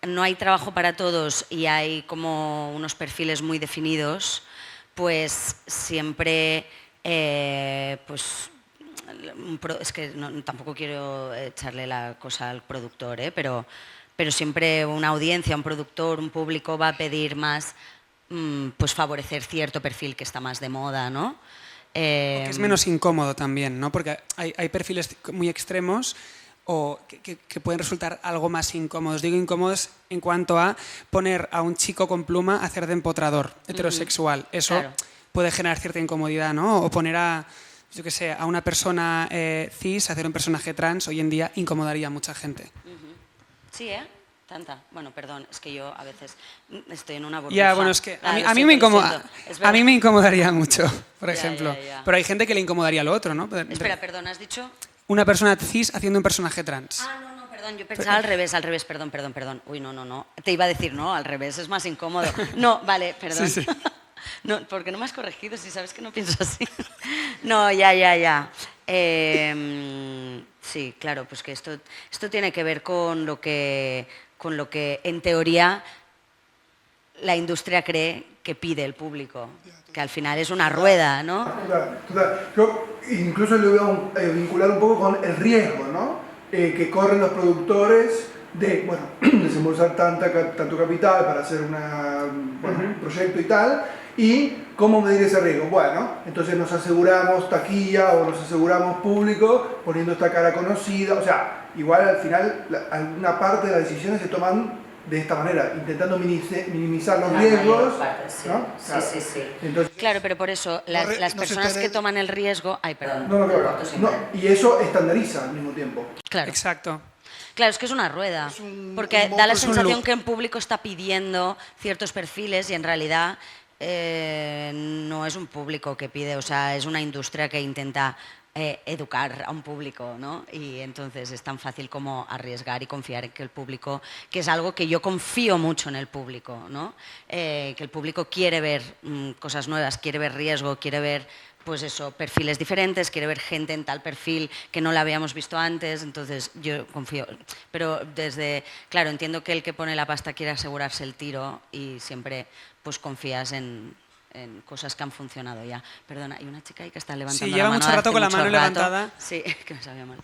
no hay trabajo para todos y hay como unos perfiles muy definidos, pues siempre... pues es que tampoco quiero echarle la cosa al productor, pero siempre una audiencia, un productor, un público va a pedir más, pues favorecer cierto perfil que está más de moda, ¿no? Porque es menos incómodo también, ¿no? Porque hay perfiles muy extremos o que pueden resultar algo más incómodos. Digo incómodos en cuanto a poner a un chico con pluma a hacer de empotrador heterosexual. Eso claro. Puede generar cierta incomodidad, ¿no? O poner a, yo qué sé, a una persona cis a hacer un personaje trans hoy en día incomodaría a mucha gente. Sí, ¿eh? Tanta. Bueno, perdón, es que yo a veces estoy en una burbuja. Ya, bueno, es que a mí me incomodaría mucho, por ejemplo. Ya. Pero hay gente que le incomodaría lo otro, ¿no? Espera, perdón, ¿has dicho? Una persona cis haciendo un personaje trans. Ah, no, perdón, yo pensaba al revés, perdón. Uy, no. Te iba a decir, no, al revés, es más incómodo. No, vale, perdón. Sí. No, ¿por qué no me has corregido si sabes que no pienso así? No, ya. Sí, claro, pues que esto tiene que ver con lo que en teoría la industria cree que pide el público, que al final es una rueda, ¿no? Total. Yo incluso lo voy a vincular un poco con el riesgo, ¿no? Que corren los productores de, bueno, desembolsar tanto capital para hacer un proyecto y tal, y cómo medir ese riesgo. Bueno, entonces nos aseguramos taquilla o nos aseguramos público poniendo esta cara conocida, o sea, igual al final alguna parte de las decisiones se toman de esta manera, intentando minimizar los riesgos. Sí. ¿No? Claro. Sí. Entonces, claro, pero por eso las personas que toman el riesgo... Ay, perdón. Y eso estandariza al mismo tiempo. Claro. Exacto. Claro, es que es una rueda, porque da la sensación que el público está pidiendo ciertos perfiles y en realidad no es un público que pide, o sea, es una industria que intenta educar a un público, ¿no? Y entonces es tan fácil como arriesgar y confiar en que el público, que es algo que yo confío mucho en el público, ¿no? Que el público quiere ver cosas nuevas, quiere ver riesgo, quiere ver pues eso, perfiles diferentes, quiere ver gente en tal perfil que no la habíamos visto antes, entonces yo confío. Pero claro, entiendo que el que pone la pasta quiere asegurarse el tiro y siempre pues confías en cosas que han funcionado ya. Perdona, hay una chica ahí que está levantando la mano. Sí, lleva mucho rato con la mano levantada. Sí, que me sabía mal.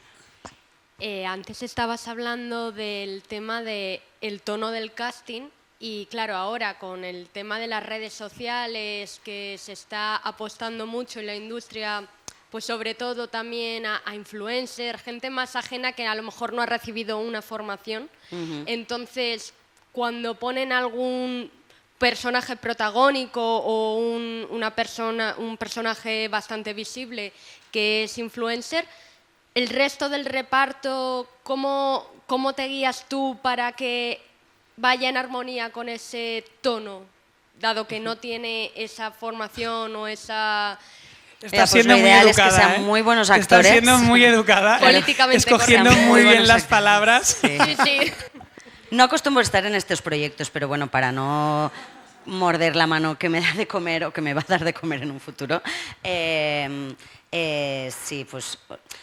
Antes estabas hablando del tema del tono del casting. Y claro, ahora con el tema de las redes sociales, que se está apostando mucho en la industria, pues sobre todo también a influencers, gente más ajena que a lo mejor no ha recibido una formación. Entonces, cuando ponen algún personaje protagónico o un personaje bastante visible que es influencer, el resto del reparto, ¿cómo te guías tú para que vaya en armonía con ese tono, dado que no tiene esa formación o esa... Estás siendo muy educada, es que sean muy buenos actores. Estás siendo muy educada, políticamente escogiendo muy bien las palabras. Sí. No acostumbro a estar en estos proyectos, pero bueno, para no morder la mano que me da de comer o que me va a dar de comer en un futuro, sí, pues,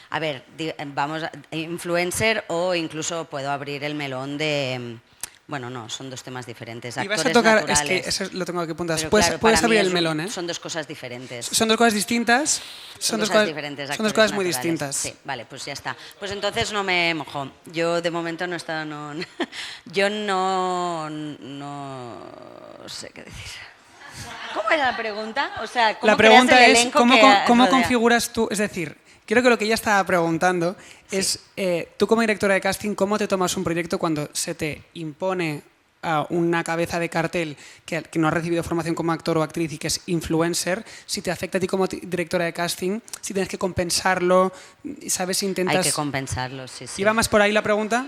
a ver, vamos, influencer o incluso puedo abrir el melón de... Bueno, no, son dos temas diferentes. Y vas Actores a tocar, naturales. es que eso lo tengo aquí apuntado. Pero Puedes claro, abrir para el mí melón, ¿eh? Son dos cosas diferentes. Son dos cosas distintas. Son dos cosas diferentes. Son dos cosas muy naturales. distintas. Sí, vale, pues ya está. Pues entonces no me mojo. Yo de momento no he estado... yo no sé qué decir. ¿Cómo era la pregunta? O sea, ¿cómo la pregunta creas el es, elenco ¿cómo rodea? configuras tú? Es decir, creo que lo que ella estaba preguntando es, tú como directora de casting, ¿cómo te tomas un proyecto cuando se te impone a una cabeza de cartel que no ha recibido formación como actor o actriz y que es influencer? Si te afecta a ti como directora de casting, si tienes que compensarlo, ¿sabes? Intentas... Hay que compensarlo, sí. ¿Iba más por ahí la pregunta?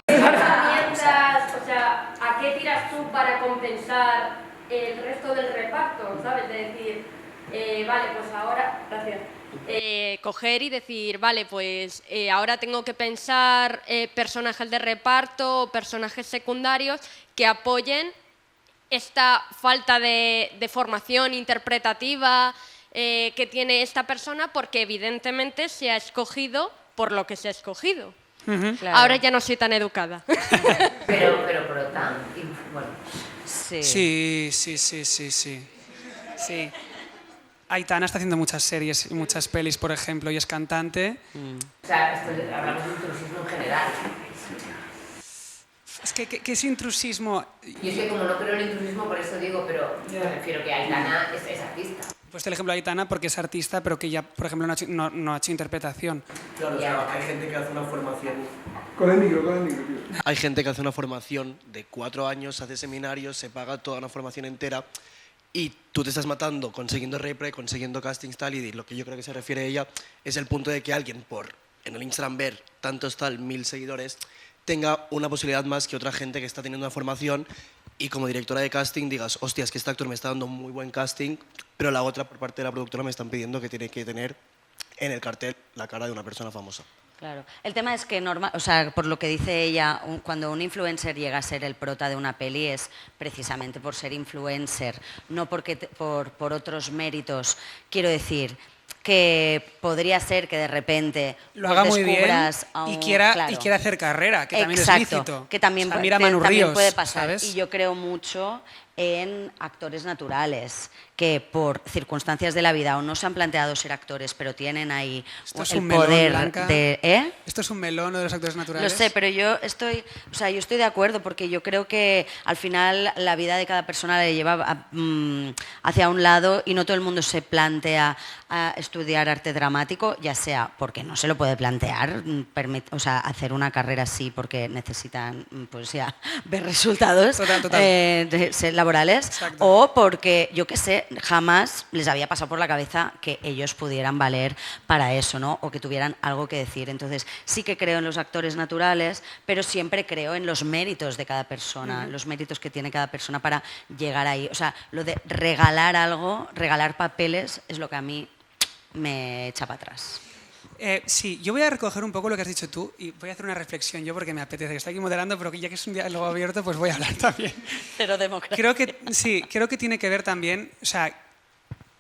¿Qué herramientas, o sea, a qué tiras tú para compensar el resto del reparto, ¿sabes? De decir, vale, pues ahora... Gracias. Coger y decir, vale, pues ahora tengo que pensar personajes de reparto o personajes secundarios que apoyen esta falta de formación interpretativa que tiene esta persona, porque evidentemente se ha escogido por lo que se ha escogido. Claro. Ahora ya no soy tan educada. Pero prota, bueno. Sí. Sí. Aitana está haciendo muchas series y muchas pelis, por ejemplo, y es cantante. O sea, hablamos de intrusismo en general. Es que ¿qué es intrusismo? Y es que como no creo en el intrusismo, por eso digo, pero me refiero que Aitana es artista. Pues el ejemplo de Aitana porque es artista, pero que ya, por ejemplo, no ha hecho interpretación. Claro, o sea, hay gente que hace una formación... Con el micro, tío. Hay gente que hace una formación de 4 años, hace seminarios, se paga toda una formación entera y tú te estás matando consiguiendo repre, consiguiendo castings tal, y lo que yo creo que se refiere a ella es el punto de que alguien en el Instagram ver tantos 1000 seguidores tenga una posibilidad más que otra gente que está teniendo una formación y como directora de casting digas, hostia, es que este actor me está dando muy buen casting, pero la otra por parte de la productora me están pidiendo que tiene que tener en el cartel la cara de una persona famosa. Claro. El tema es que, o sea, por lo que dice ella, cuando un influencer llega a ser el prota de una peli es precisamente por ser influencer, no porque por otros méritos. Quiero decir que podría ser que de repente lo haga muy bien y quiera hacer carrera, que también Exacto, es lícito. Que también, o sea, mira Manu Ríos, puede pasar. ¿sabes? Y yo creo mucho en actores naturales que por circunstancias de la vida o no se han planteado ser actores, pero tienen ahí el poder de... ¿Esto es un melón de los actores naturales? Lo sé, pero yo estoy de acuerdo porque yo creo que al final la vida de cada persona le lleva hacia un lado y no todo el mundo se plantea a estudiar arte dramático, ya sea porque no se lo puede plantear, o sea, hacer una carrera así porque necesitan pues ya ver resultados laborales. Exacto. O porque, yo qué sé, jamás les había pasado por la cabeza que ellos pudieran valer para eso, ¿no? O que tuvieran algo que decir. Entonces, sí que creo en los actores naturales, pero siempre creo en los méritos de cada persona, los méritos que tiene cada persona para llegar ahí. O sea, lo de regalar algo, regalar papeles, es lo que a mí me echa para atrás. Sí, yo voy a recoger un poco lo que has dicho tú y voy a hacer una reflexión yo porque me apetece, que estoy aquí moderando, pero ya que es un diálogo abierto, pues voy a hablar también. Pero democrático. Creo que tiene que ver también, o sea,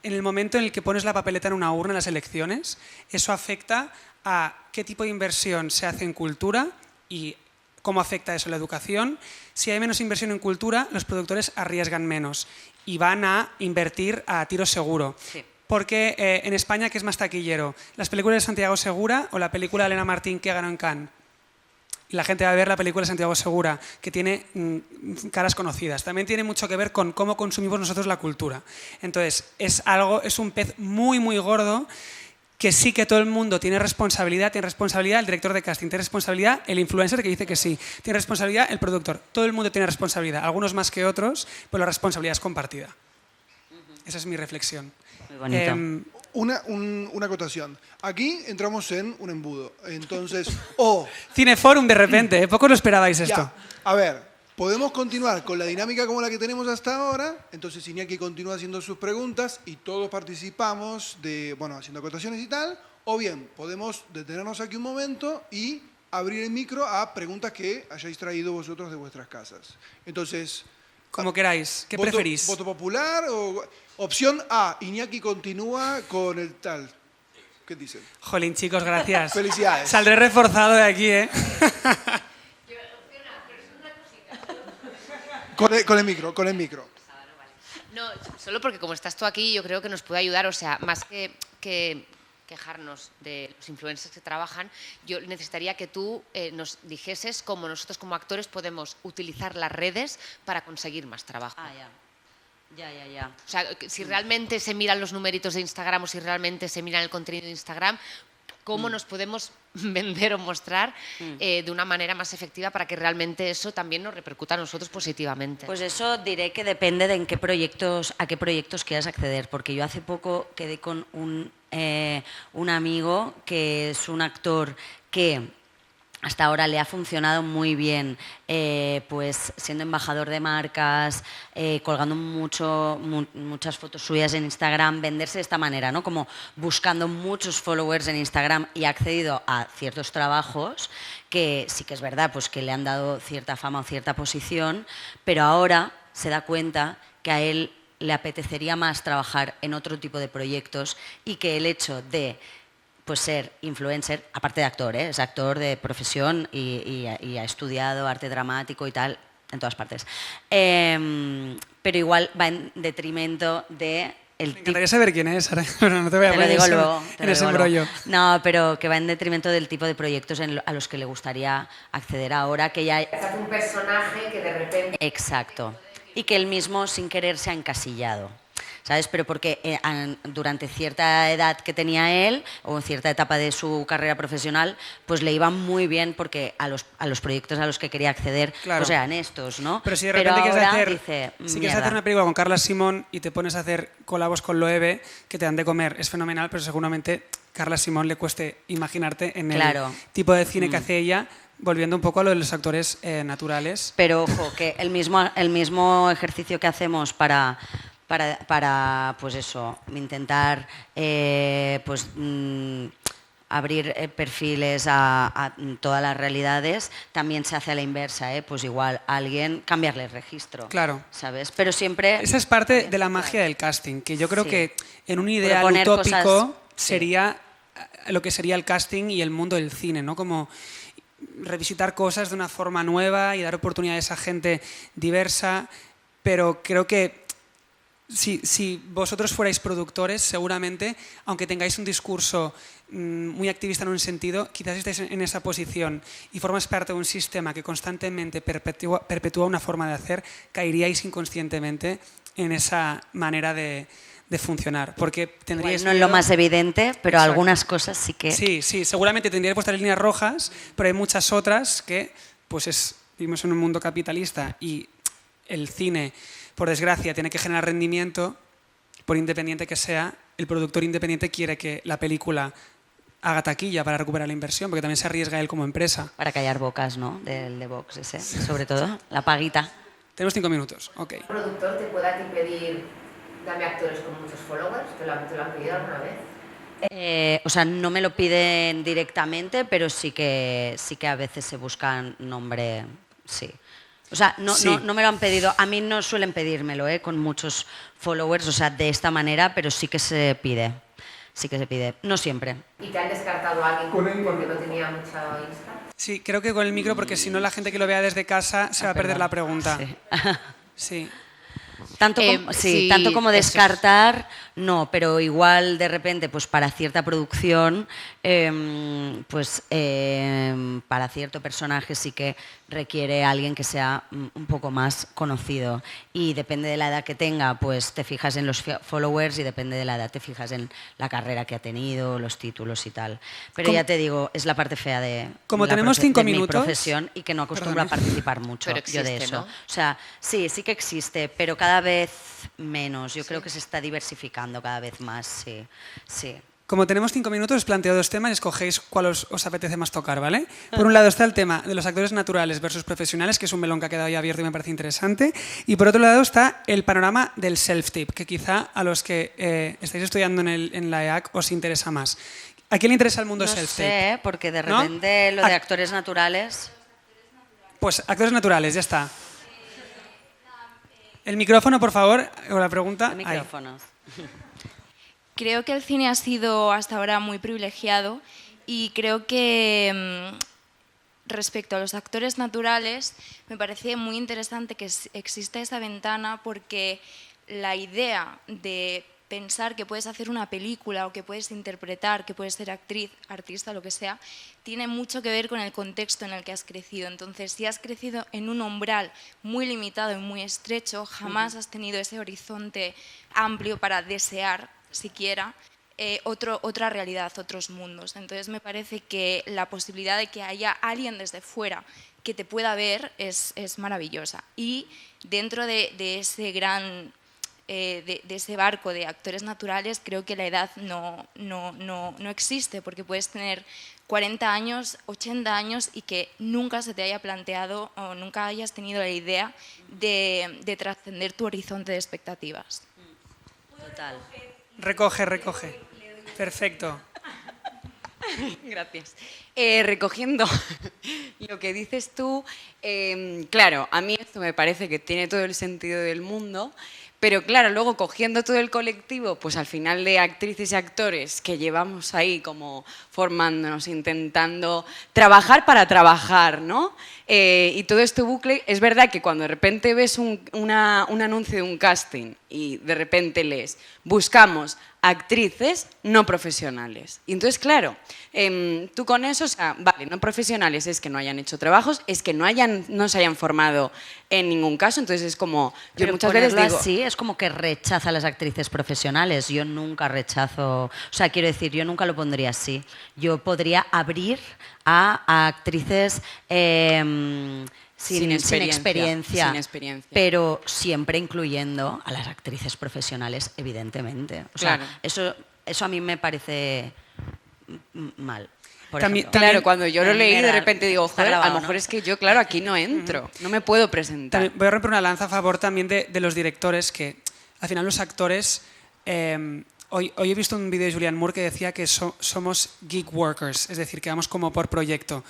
en el momento en el que pones la papeleta en una urna en las elecciones, eso afecta a qué tipo de inversión se hace en cultura y cómo afecta eso a la educación. Si hay menos inversión en cultura, los productores arriesgan menos y van a invertir a tiro seguro. Sí. Porque en España, ¿qué es más taquillero? ¿Las películas de Santiago Segura o la película de Elena Martín que ganó en Cannes? Y la gente va a ver la película de Santiago Segura, que tiene caras conocidas. También tiene mucho que ver con cómo consumimos nosotros la cultura. Entonces, es un pez muy, muy gordo que sí que todo el mundo tiene responsabilidad el director de casting, tiene responsabilidad el influencer que dice que sí, tiene responsabilidad el productor, todo el mundo tiene responsabilidad, algunos más que otros, pero la responsabilidad es compartida. Esa es mi reflexión. Muy bonito. Una acotación. Aquí entramos en un embudo. Entonces, Cineforum de repente, poco lo esperabais esto. ya, a ver, podemos continuar con la dinámica como la que tenemos hasta ahora. Entonces, Iñaki continúa haciendo sus preguntas y todos participamos haciendo acotaciones y tal. O bien, podemos detenernos aquí un momento y abrir el micro a preguntas que hayáis traído vosotros de vuestras casas. Entonces, Como queráis, ¿qué preferís? ¿Voto popular o opción A? Iñaki continúa con el tal. ¿Qué dicen? Jolín, chicos, gracias. Felicidades. Saldré reforzado de aquí, ¿eh? Con el micro. No, solo porque como estás tú aquí, yo creo que nos puede ayudar, o sea, más que quejarnos de los influencers que trabajan, yo necesitaría que tú nos dijeses cómo nosotros como actores podemos utilizar las redes para conseguir más trabajo. Ah, ya. Ya. O sea, si realmente se miran los numeritos de Instagram o si realmente se miran el contenido de Instagram, ¿cómo nos podemos vender o mostrar de una manera más efectiva para que realmente eso también nos repercuta a nosotros positivamente? Pues eso diré que depende de a qué proyectos quieras acceder, porque yo hace poco quedé con un amigo que es un actor que hasta ahora le ha funcionado muy bien, pues siendo embajador de marcas, colgando muchas fotos suyas en Instagram, venderse de esta manera, ¿no? Como buscando muchos followers en Instagram y ha accedido a ciertos trabajos que sí que es verdad, pues que le han dado cierta fama o cierta posición, pero ahora se da cuenta que a él le apetecería más trabajar en otro tipo de proyectos y que el hecho de pues ser influencer, aparte de actor, es actor de profesión y ha estudiado arte dramático y tal, en todas partes. Pero igual va en detrimento de... Me encantaría saber quién es, pero no te voy a Te lo poner digo luego. en ese embrollo. No, pero que va en detrimento del tipo de proyectos a los que le gustaría acceder ahora, que ya... Hace un personaje que de repente... Exacto. Y que él mismo, sin querer, se ha encasillado. ¿Sabes? Pero porque durante cierta edad que tenía él, o en cierta etapa de su carrera profesional, pues le iba muy bien porque a los proyectos a los que quería acceder, Claro. pues eran estos, ¿no? Pero si de repente ahora quieres dice, hacer una película con Carla Simón y te pones a hacer colabos con Loewe, que te dan de comer, es fenomenal, pero seguramente Carla Simón le cueste imaginarte en Claro. el tipo de cine que hace ella, volviendo un poco a lo de los actores naturales. Pero ojo, que el mismo ejercicio que hacemos para pues eso, intentar abrir perfiles a todas las realidades, también se hace a la inversa, pues igual a alguien cambiarle el registro. Claro. ¿Sabes? Pero siempre... Esa es parte de la magia del casting, que yo creo Sí. que en un ideal Proponer utópico cosas, sería lo que sería el casting y el mundo del cine, ¿no? Como revisitar cosas de una forma nueva y dar oportunidades a gente diversa, pero creo que si vosotros fuerais productores, seguramente, aunque tengáis un discurso muy activista en un sentido, quizás estéis en esa posición y formas parte de un sistema que constantemente perpetúa una forma de hacer, caeríais inconscientemente en esa manera de funcionar. Porque tendríais no es lo miedo. más evidente, pero Exacto. algunas cosas sí que... Sí, seguramente tendríais vuestras líneas rojas, pero hay muchas otras que, pues vivimos en un mundo capitalista y el cine, por desgracia, tiene que generar rendimiento, por independiente que sea. El productor independiente quiere que la película haga taquilla para recuperar la inversión, porque también se arriesga él como empresa. Para callar bocas, ¿no? Del de Vox ese, sobre todo, la paguita. Tenemos 5 minutos, ok. ¿Un productor te pueda pedir, dame actores con muchos followers? ¿Te lo han pedido alguna vez? O sea, no me lo piden directamente, pero sí que a veces se buscan nombre, sí. O sea, Sí. no me lo han pedido. A mí no suelen pedírmelo, con muchos followers, o sea, de esta manera, pero sí que se pide. Sí que se pide. No siempre. ¿Y te han descartado a alguien porque no tenía mucha Insta? Sí, creo que con el micro, porque si no la gente que lo vea desde casa se va a perder la pregunta. Sí. Sí. Tanto sí, tanto como eso es. descartar, no, pero igual de repente, pues para cierta producción, para cierto personaje sí que requiere alguien que sea un poco más conocido. Y depende de la edad que tenga, pues te fijas en los followers, y depende de la edad te fijas en la carrera que ha tenido, los títulos y tal. Pero ya te digo, es la parte fea de, Como tenemos 5 de mi minutos, profesión, y que no acostumbro a participar mucho Pero yo de existe, eso. ¿no? O sea, sí que existe, pero cada vez menos. Yo creo que se está diversificando cada vez más, sí. Como tenemos 5 minutos, os planteo 2 temas y escogéis cuál os apetece más tocar, ¿vale? Por un lado está el tema de los actores naturales versus profesionales, que es un melón que ha quedado ya abierto y me parece interesante. Y por otro lado está el panorama del self-tip, que quizá a los que estáis estudiando en la EAC os interesa más. ¿A quién le interesa el mundo No self-tip? sé, porque de ¿No? repente lo de actores naturales... Pues actores naturales, ya está. El micrófono, por favor, o la pregunta. Ahí. Micrófonos. Creo que el cine ha sido hasta ahora muy privilegiado y creo que respecto a los actores naturales me parece muy interesante que exista esa ventana, porque la idea de pensar que puedes hacer una película o que puedes interpretar, que puedes ser actriz, artista, lo que sea, tiene mucho que ver con el contexto en el que has crecido. Entonces, si has crecido en un umbral muy limitado y muy estrecho, jamás has tenido ese horizonte amplio para desear siquiera otra realidad, otros mundos. Entonces me parece que la posibilidad de que haya alguien desde fuera que te pueda ver es maravillosa. Y dentro de ese gran, de ese barco de actores naturales, creo que la edad no existe, porque puedes tener 40 años, 80 años y que nunca se te haya planteado o nunca hayas tenido la idea de trascender tu horizonte de expectativas. Total. Recoge. Perfecto. Gracias. Recogiendo lo que dices tú, claro, a mí esto me parece que tiene todo el sentido del mundo, pero claro, luego cogiendo todo el colectivo, pues al final de actrices y actores que llevamos ahí como formándonos, intentando trabajar para trabajar, ¿no? Y todo este bucle, es verdad que cuando de repente ves un anuncio de un casting y de repente lees, buscamos actrices no profesionales. Y entonces, claro, tú con eso, o sea, vale, no profesionales es que no hayan hecho trabajos, es que no se hayan formado en ningún caso, entonces es como, yo Pero muchas veces ponerlo digo... así es como que rechaza a las actrices profesionales. Yo nunca rechazo, o sea, quiero decir, yo nunca lo pondría así. Yo podría abrir a actrices sin experiencia, pero siempre incluyendo a las actrices profesionales, evidentemente. O sea, Claro. eso a mí me parece mal. Por También- ejemplo. Claro, cuando yo lo A mí leí, me de da- repente digo, está joder, a grabado, lo mejor ¿no? es que yo, claro, aquí no entro, no me puedo presentar. También voy a romper una lanza a favor también de los directores, que al final los actores... hoy he visto un vídeo de Julianne Moore que decía que somos gig workers, es decir, que vamos como por proyecto.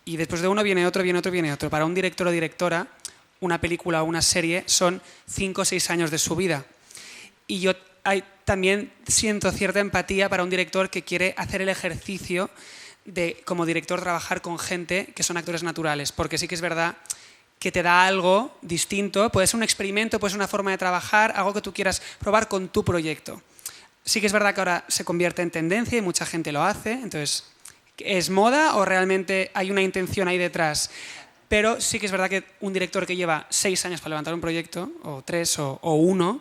Y después de uno viene otro, viene otro, viene otro. Para un director o directora, una película o una serie son 5 o 6 años de su vida. Y yo también siento cierta empatía para un director que quiere hacer el ejercicio de, como director, trabajar con gente que son actores naturales, porque sí que es verdad que te da algo distinto, puede ser un experimento, puede ser una forma de trabajar, algo que tú quieras probar con tu proyecto. Sí que es verdad que ahora se convierte en tendencia y mucha gente lo hace, entonces, ¿es moda o realmente hay una intención ahí detrás? Pero sí que es verdad que un director que lleva 6 años para levantar un proyecto, o 3 o 1,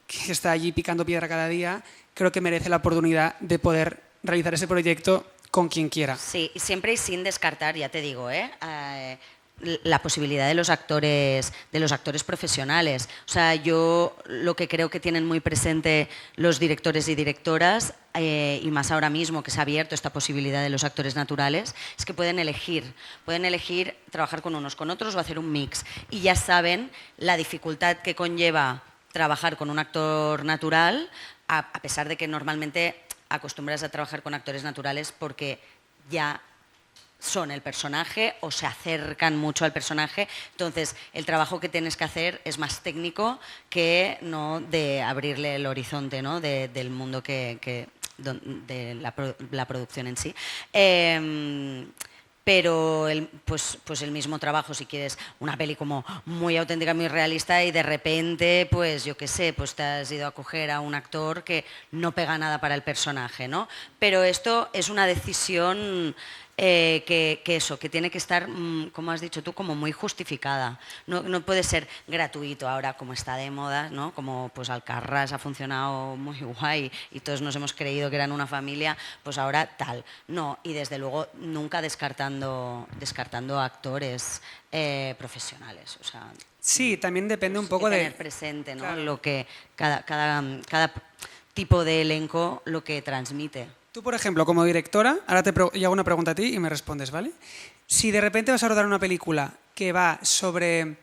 que está allí picando piedra cada día, creo que merece la oportunidad de poder realizar ese proyecto con quien quiera. Sí, y siempre y sin descartar, ya te digo, la posibilidad de los actores profesionales. O sea, yo lo que creo que tienen muy presente los directores y directoras, y más ahora mismo que se ha abierto esta posibilidad de los actores naturales, es que pueden elegir trabajar con unos, con otros o hacer un mix. Y ya saben la dificultad que conlleva trabajar con un actor natural, a pesar de que normalmente acostumbras a trabajar con actores naturales porque ya son el personaje o se acercan mucho al personaje. Entonces, el trabajo que tienes que hacer es más técnico que no de abrirle el horizonte, ¿no? Del mundo de la producción en sí. Pero pues el mismo trabajo, si quieres una peli como muy auténtica, muy realista, y de repente, pues yo qué sé, pues te has ido a coger a un actor que no pega nada para el personaje, ¿no? Pero esto es una decisión que tiene que estar, como has dicho tú, como muy justificada. No puede ser gratuito ahora, como está de moda, ¿no? Como pues Alcarràs ha funcionado muy guay y todos nos hemos creído que eran una familia, pues ahora tal. No, y desde luego nunca descartando actores profesionales. O sea, sí, también depende un poco de tener presente, ¿no? Claro. Lo que cada tipo de elenco lo que transmite. Tú, por ejemplo, como directora, ahora yo hago una pregunta a ti y me respondes, ¿vale? Si de repente vas a rodar una película que va sobre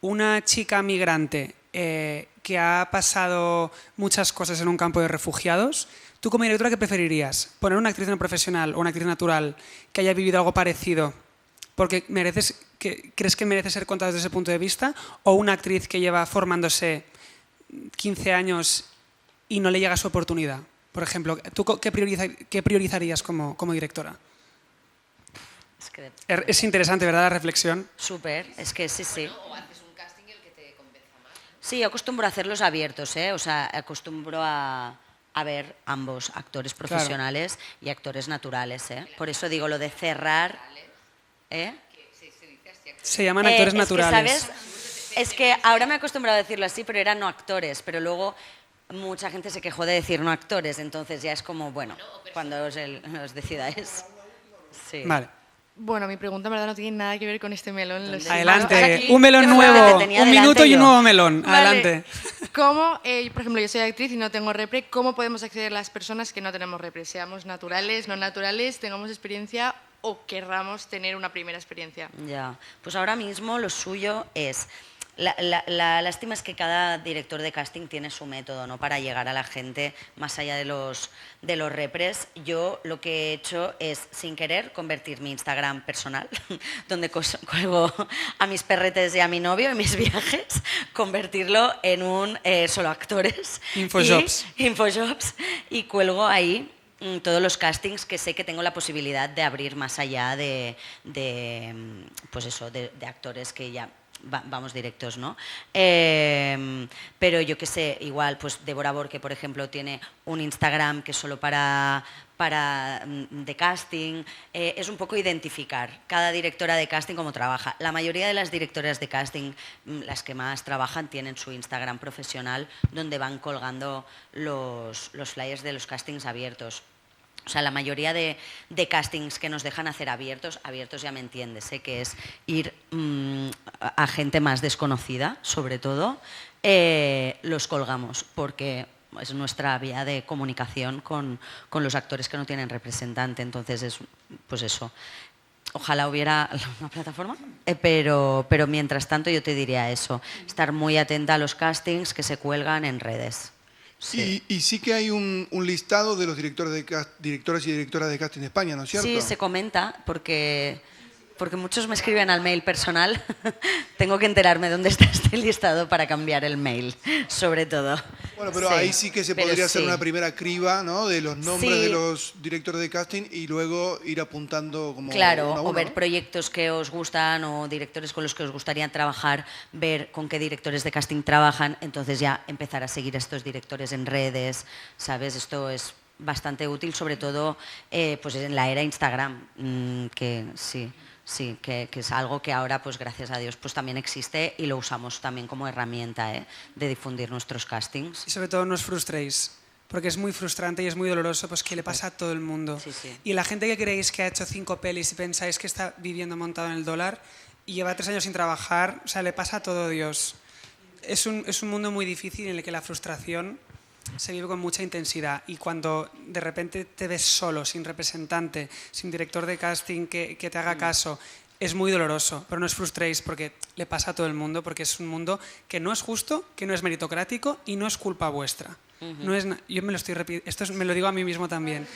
una chica migrante que ha pasado muchas cosas en un campo de refugiados, ¿tú como directora qué preferirías? ¿Poner una actriz no profesional o una actriz natural que haya vivido algo parecido porque crees que merece ser contada desde ese punto de vista, o una actriz que lleva formándose 15 años y no le llega su oportunidad? Por ejemplo, ¿tú qué priorizarías como directora? Es interesante, ¿verdad, la reflexión? Súper, es que sí. O haces un casting el que te convenza más. Sí, yo acostumbro a hacerlos abiertos, ¿eh? O sea, acostumbro a ver ambos, actores profesionales y actores naturales, ¿eh? Por eso digo lo de cerrar... Se llaman actores naturales. Que, ¿sabes? Es que ahora me he acostumbrado a decirlo así, pero eran no actores, pero luego mucha gente se quejó de decir no actores, entonces ya es como, bueno, cuando os decidáis. Sí. Vale. Bueno, mi pregunta en verdad no tiene nada que ver con este melón. Lo sé. Adelante, un melón nuevo, un minuto y un nuevo melón. Adelante. Vale. ¿Cómo, por ejemplo, yo soy actriz y no tengo repre, ¿cómo podemos acceder a las personas que no tenemos repre? Seamos naturales, no naturales, tengamos experiencia o querramos tener una primera experiencia. Ya, pues ahora mismo lo suyo es... La lástima es que cada director de casting tiene su método, ¿no? Para llegar a la gente más allá de los repres. Yo lo que he hecho es, sin querer, convertir mi Instagram personal, donde cuelgo a mis perretes y a mi novio en mis viajes, convertirlo en un solo actores. Infojobs. Infojobs. Y cuelgo ahí todos los castings que sé que tengo la posibilidad de abrir más allá de actores que ya... vamos directos, ¿no? Pero yo qué sé, igual, pues Débora Borque, por ejemplo, tiene un Instagram que es solo para de casting. Es un poco identificar cada directora de casting cómo trabaja. La mayoría de las directoras de casting, las que más trabajan, tienen su Instagram profesional donde van colgando los flyers de los castings abiertos. O sea, la mayoría de castings que nos dejan hacer abiertos ya me entiendes, ¿eh? Que es ir a gente más desconocida, sobre todo, los colgamos, porque es nuestra vía de comunicación con los actores que no tienen representante. Entonces, es pues eso. Ojalá hubiera una plataforma, pero mientras tanto yo te diría eso, estar muy atenta a los castings que se cuelgan en redes. Sí. Y sí que hay un listado de los directores y directoras de casting de España, ¿no es cierto? Sí, se comenta, porque muchos me escriben al mail personal. Tengo que enterarme dónde está este listado para cambiar el mail, sobre todo. Bueno, pero sí, ahí sí que se podría hacer una primera criba, ¿no? De los nombres de los directores de casting y luego ir apuntando como claro, uno a uno, o ver ¿no? proyectos que os gustan o directores con los que os gustaría trabajar, ver con qué directores de casting trabajan, entonces ya empezar a seguir a estos directores en redes, ¿sabes? Esto es bastante útil, sobre todo pues en la era Instagram, que sí. Sí, que es algo que ahora, pues gracias a Dios, pues también existe y lo usamos también como herramienta de difundir nuestros castings. Y sobre todo no os frustréis, porque es muy frustrante y es muy doloroso, pues que le pasa a todo el mundo. Sí, sí. Y la gente que creéis que ha hecho 5 pelis y pensáis que está viviendo montado en el dólar y lleva 3 años sin trabajar, o sea, le pasa a todo Dios. Es un mundo muy difícil en el que la frustración se vive con mucha intensidad, y cuando de repente te ves solo, sin representante, sin director de casting que te haga caso, es muy doloroso, pero no os frustréis porque le pasa a todo el mundo, porque es un mundo que no es justo, que no es meritocrático y no es culpa vuestra. No es yo me lo estoy repitiendo, me lo digo a mí mismo también,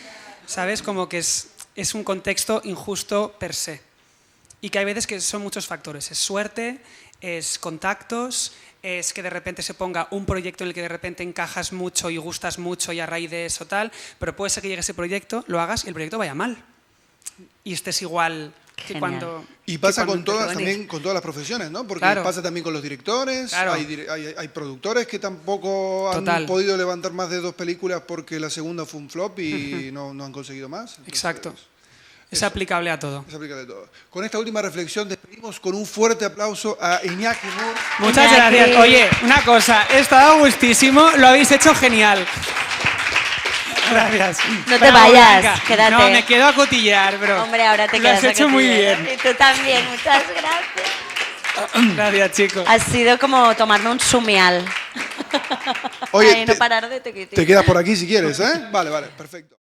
¿sabes? Como que es es un contexto injusto per se. Y que hay veces que son muchos factores. Es suerte, es contactos, es que de repente se ponga un proyecto en el que de repente encajas mucho y gustas mucho y a raíz de eso tal, pero puede ser que llegue ese proyecto, lo hagas y el proyecto vaya mal. Y estés igual que Genial. cuando... Y pasa que cuando con todas, empezó a venir. también con todas las profesiones, ¿no? Porque Claro. pasa también con los directores, Claro. hay productores que tampoco Total. han podido levantar más de 2 películas porque la segunda fue un flop y no han conseguido más. Entonces, Exacto. Es aplicable a todo. es aplicable a todo. Con esta última reflexión despedimos con un fuerte aplauso a Iñaki Moore. Muchas Iñaki. gracias. Oye, una cosa, he estado gustísimo, lo habéis hecho genial. Gracias. No te Bravo, vayas, Blanca. quédate. No, me quedo a cotillar, bro. Hombre, ahora te Lo quedas has hecho muy cotillear. bien. Y tú también, muchas gracias. Gracias, chicos. Ha sido como tomarme un sumial. Oye, Ay, no parar de te quedas por aquí si quieres, ¿eh? Vale, perfecto.